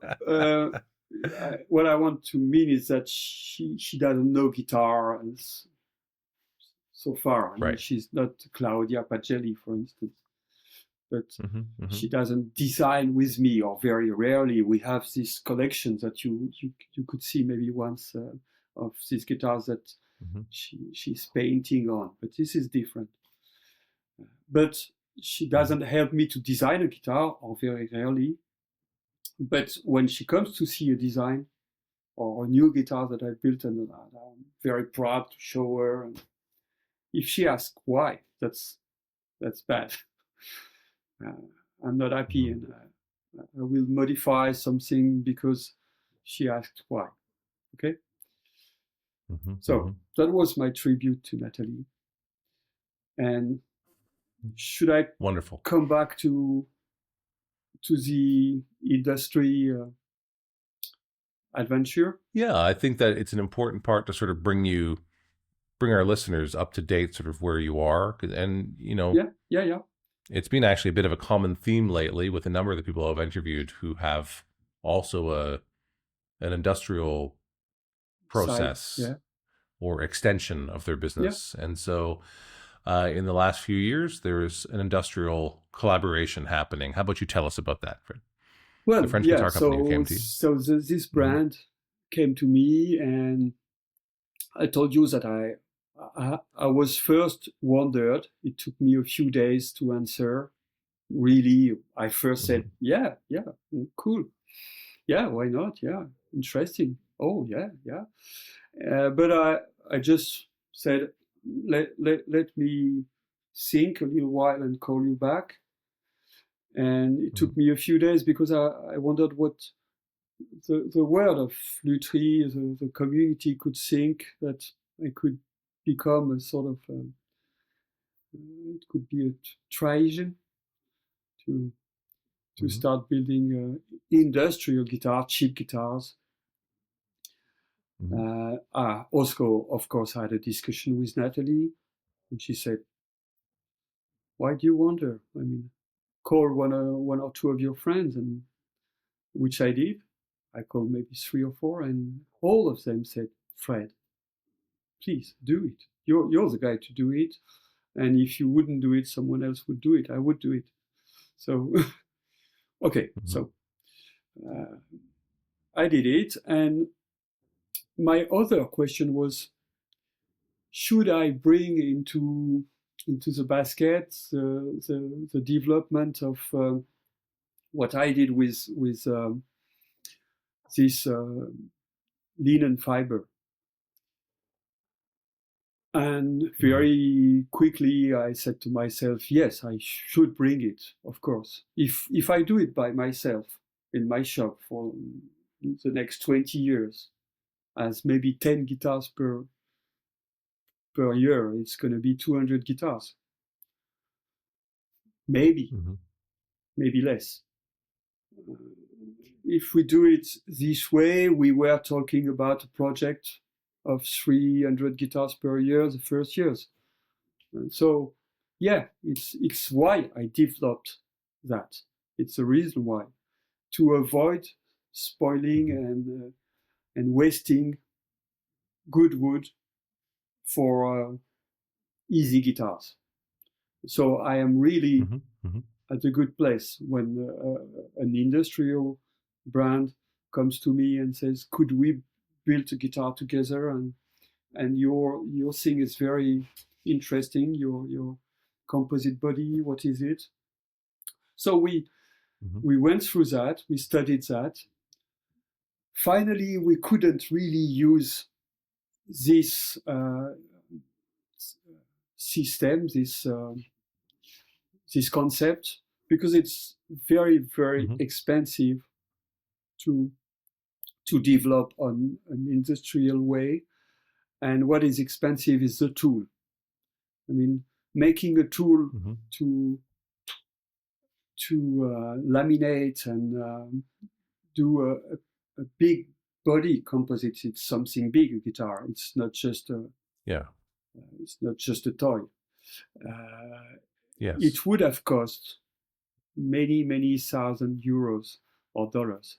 what I want to mean is that she doesn't know guitar so far. I mean, she's not Claudia Pagelli, for instance. But she doesn't design with me, or very rarely. We have this collection that you could see maybe once of these guitars that she's painting on. But this is different. But she doesn't help me to design a guitar, or very rarely. But when she comes to see a design or a new guitar that I built, and I'm very proud to show her. And if she asks why, that's bad. I'm not happy, and I will modify something because she asked why. Okay? So that was my tribute to Natalie. And should I come back to the industry adventure? Yeah, I think that it's an important part to sort of bring our listeners up to date, sort of where you are, and Yeah. It's been actually a bit of a common theme lately with a number of the people I've interviewed who have also an industrial process or extension of their business. And so in the last few years, there's an industrial collaboration happening. How about you tell us about that, Fred? Well, the French guitar company who came to you. So this brand came to me, and I told you that I was first wondered. It took me a few days to answer. Really, I first said, yeah, cool. Yeah, why not? Yeah, interesting. Oh, yeah. But I just said, let me think a little while and call you back. And it took me a few days because I wondered what the world of Luthiery, the community could think that I could become a sort of, it could be a tradition to start building industrial guitar, cheap guitars. Also, of course, I had a discussion with Natalie, and she said, why do you wonder? I mean, call one or two of your friends, and which I did. I called maybe 3 or 4, and all of them said, Fred, please do it. You're the guy to do it. And if you wouldn't do it, someone else would do it. I would do it. So, okay. So I did it. And my other question was, should I bring into the basket the development of what I did with this linen fiber? And very quickly I said to myself, yes, I should bring it, of course. If I do it by myself in my shop for the next 20 years, as maybe 10 guitars per year, it's going to be 200 guitars. Maybe less. If we do it this way, we were talking about a project of 300 guitars per year the first years. And so, yeah, it's why I developed that. It's the reason why, to avoid spoiling and wasting good wood for easy guitars. So I am really at a good place when an industrial brand comes to me and says, could we build a guitar together? And your thing is very interesting, your composite body, what is it? So we went through that, we studied that. Finally, we couldn't really use this system, this concept, because it's very, very expensive to develop on an industrial way. and what is expensive is the tool. I mean, making a tool to laminate and do a big body composite. It's something big, a guitar. It's not just a it's not just a toy. Yes, it would have cost many thousand euros or dollars,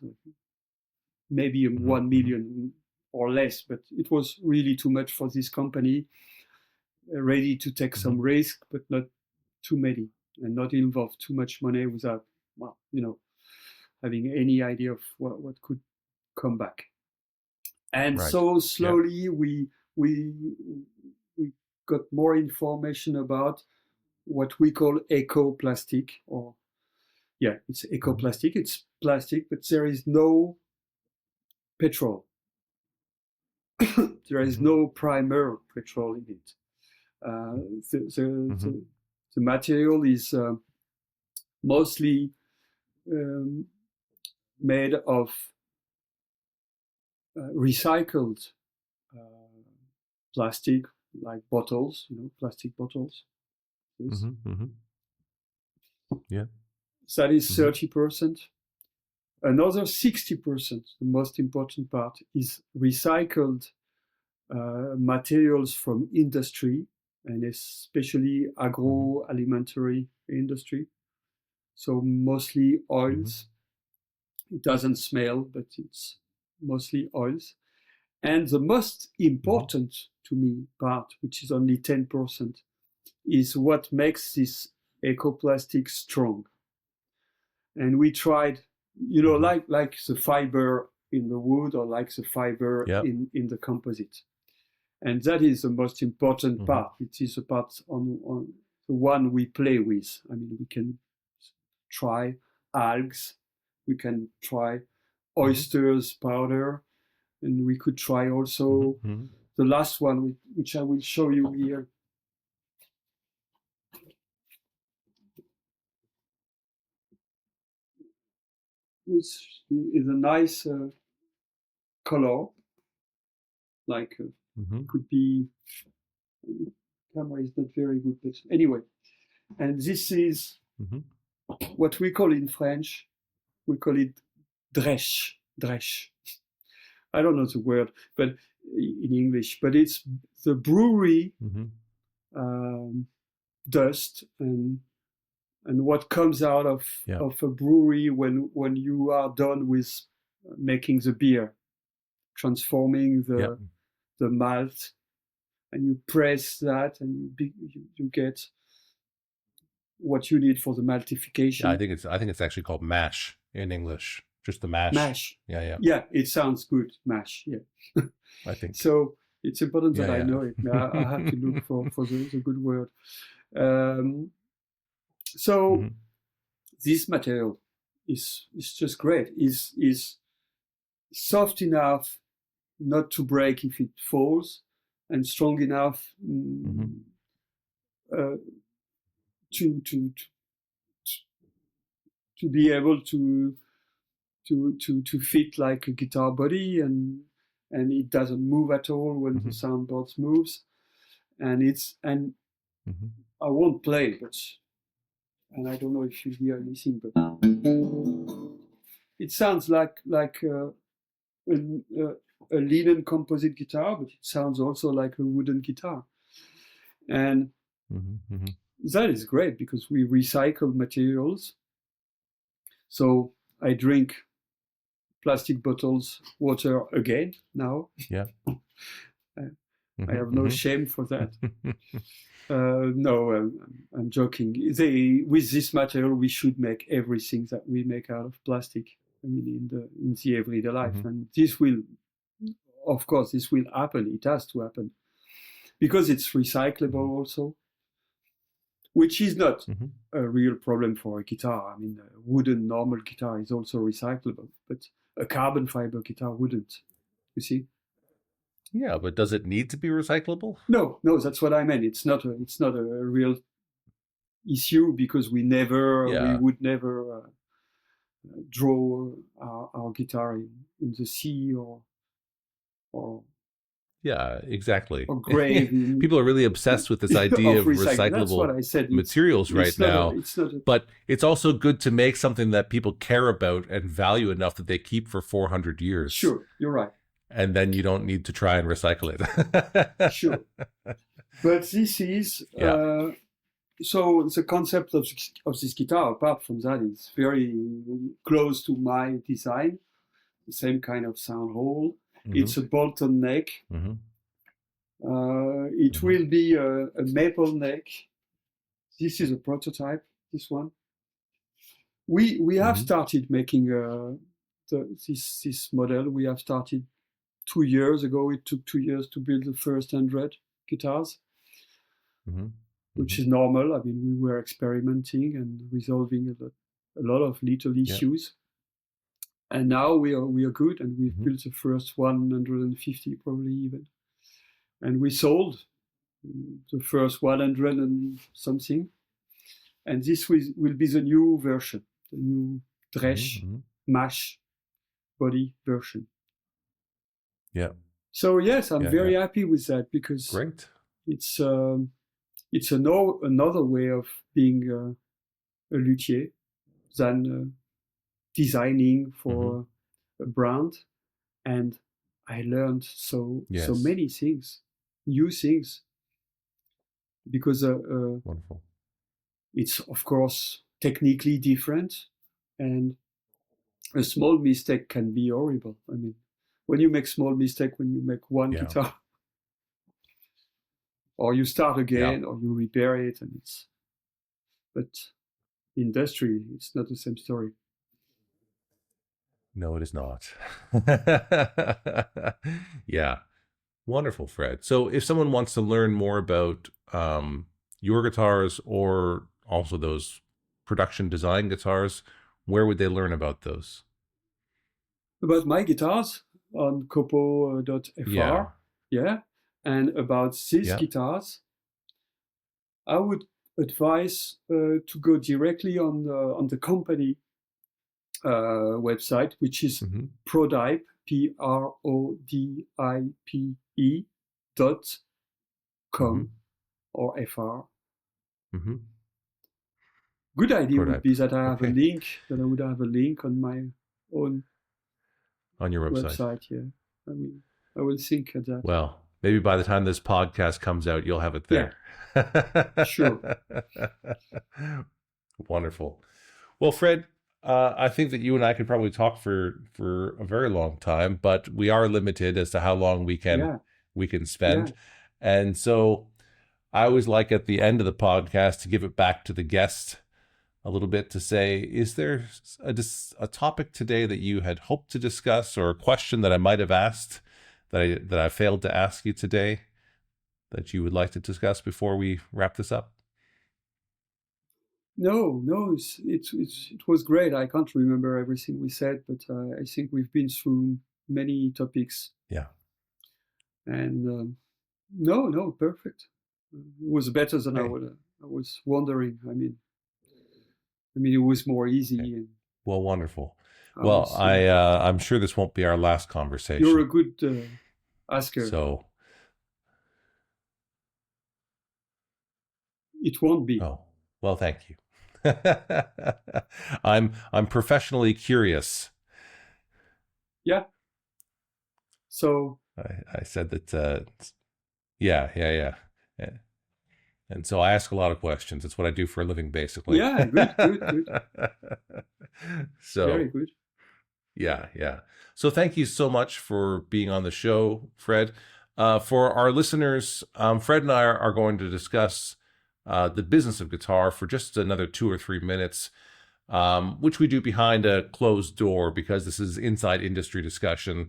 maybe 1 million or less. But it was really too much for this company. Ready to take some risk, but not too many, and not involve too much money without, well, having any idea of what could come back. And so slowly we got more information about what we call eco-plastic, or it's eco-plastic. It's plastic, but there is no petrol. There is no primer petrol in it. The material is mostly made of recycled plastic, like bottles, plastic bottles. Yeah. That is 30%. Another 60%, the most important part, is recycled materials from industry, and especially agroalimentary industry. So mostly oils. It doesn't smell, but it's mostly oils. And the most important to me part, which is only 10%, is what makes this ecoplastic strong. And we tried, like the fiber in the wood, or like the fiber in the composite. And that is the most important part. It is a part on the one we play with. I mean, we can try algae, we can try oysters powder, and we could try also the last one, which I will show you here. Which is a nice color, like could be. Camera is not very good, but anyway. And this is what we call in French. We call it drèche. Drèche. I don't know the word, but in English. But it's the brewery dust and what comes out of a brewery when you are done with making the beer, transforming the malt, and you press that, and you get what you need for the maltification. Yeah, I think it's actually called mash in English. Just the mash. Mash. Yeah. Yeah, it sounds good. Mash. Yeah. I think so. It's important that I know it. I have to look for the good word. So this material is just great. Is soft enough not to break if it falls, and strong enough to be able to fit like a guitar body, and it doesn't move at all when the soundboard moves, and I won't play, and I don't know if you hear anything, but it sounds like a linen composite guitar, but it sounds also like a wooden guitar, and that is great because we recycle materials. So I drink plastic bottles water again now. Yeah. I have no shame for that. No, I'm joking. With this material, we should make everything that we make out of plastic. I mean, in the everyday life, and this will, of course, happen. It has to happen because it's recyclable also, which is not a real problem for a guitar. I mean, a wooden normal guitar is also recyclable, but a carbon fiber guitar wouldn't. You see? Yeah, but does it need to be recyclable? No, that's what I meant. It's not a real issue because we would never draw our guitar in the sea or Yeah, exactly. or graving. People are really obsessed with this idea of That's what I said. recyclable materials right now. But it's also good to make something that people care about and value enough that they keep for 400 years. Sure, you're right. And then you don't need to try and recycle it. Sure. But this is, so the concept of this guitar, apart from that, is very close to my design. The same kind of sound hole. Mm-hmm. It's a bolt-on neck. Mm-hmm. It will be a maple neck. This is a prototype, this one. We have started making this model. We have started 2 years ago. It took 2 years to build the first 100 guitars, which is normal. I mean, we were experimenting and resolving a lot of little issues. And now we are good, and we've built the first 150 probably even. And we sold the first 100 and something. And this will be the new version, the new Dresch mash body version. Yeah. So yes, I'm very happy with that, because great. It's another way of being a luthier than designing for a brand. And I learned so many things, new things, because wonderful. It's of course technically different, and a small mistake can be horrible. I mean, when you make small mistake, when you make one guitar, or you start again, or you repair it, and but industry, it's not the same story. No, it is not. Yeah. Wonderful, Fred. So if someone wants to learn more about your guitars, or also those production design guitars, where would they learn about those? About my guitars on kopo.fr. Yeah. And about these guitars, I would advise to go directly on the company website, which is Prodipe, PRODIPE.com or FR. Good idea would be that I have a link, that I would have a link on my own on your website. Yeah. I mean, I will think of that. Well, maybe by the time this podcast comes out, you'll have it there. Yeah. Sure. Wonderful. Well, Fred, I think that you and I could probably talk for a very long time, but we are limited as to how long we can spend. And so I always like at the end of the podcast to give it back to the guest a little bit, to say, is there a topic today that you had hoped to discuss, or a question that I might have asked that I failed to ask you today that you would like to discuss before we wrap this up? No, it was great. I can't remember everything we said, but I think we've been through many topics. Yeah. And no, perfect. It was better than I was wondering. I mean, it was more easy. Okay. Well, wonderful. Well, I'm sure this won't be our last conversation. You're a good asker. So it won't be. Oh, well, thank you. I'm professionally curious. Yeah. So I said that. Yeah. And so I ask a lot of questions. It's what I do for a living, basically. Yeah, good. So very good. Yeah. So thank you so much for being on the show, Fred. For our listeners, Fred and I are going to discuss the business of guitar for just another 2 or 3 minutes, which we do behind a closed door, because this is inside industry discussion.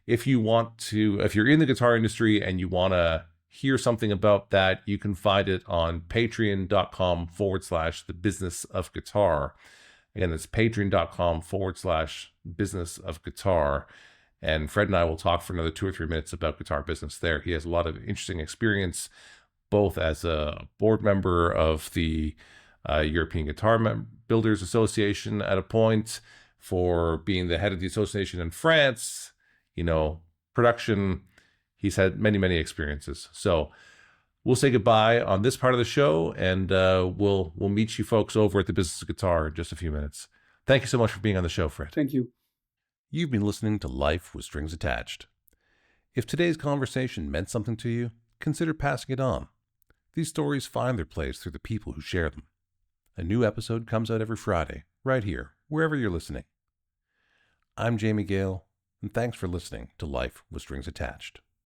If you're in the guitar industry and you want to hear something about that, you can find it on patreon.com/the business of guitar. Again, that's patreon.com/business of guitar. And Fred and I will talk for another 2 or 3 minutes about guitar business there. He has a lot of interesting experience, both as a board member of the European Guitar Builders Association at a point, for being the head of the association in France, production. he's had many, many experiences. So we'll say goodbye on this part of the show, and we'll meet you folks over at the Business of Guitar in just a few minutes. Thank you so much for being on the show, Fred. Thank you. You've been listening to Life with Strings Attached. If today's conversation meant something to you, consider passing it on. These stories find their place through the people who share them. A new episode comes out every Friday, right here, wherever you're listening. I'm Jamie Gale, and thanks for listening to Life with Strings Attached.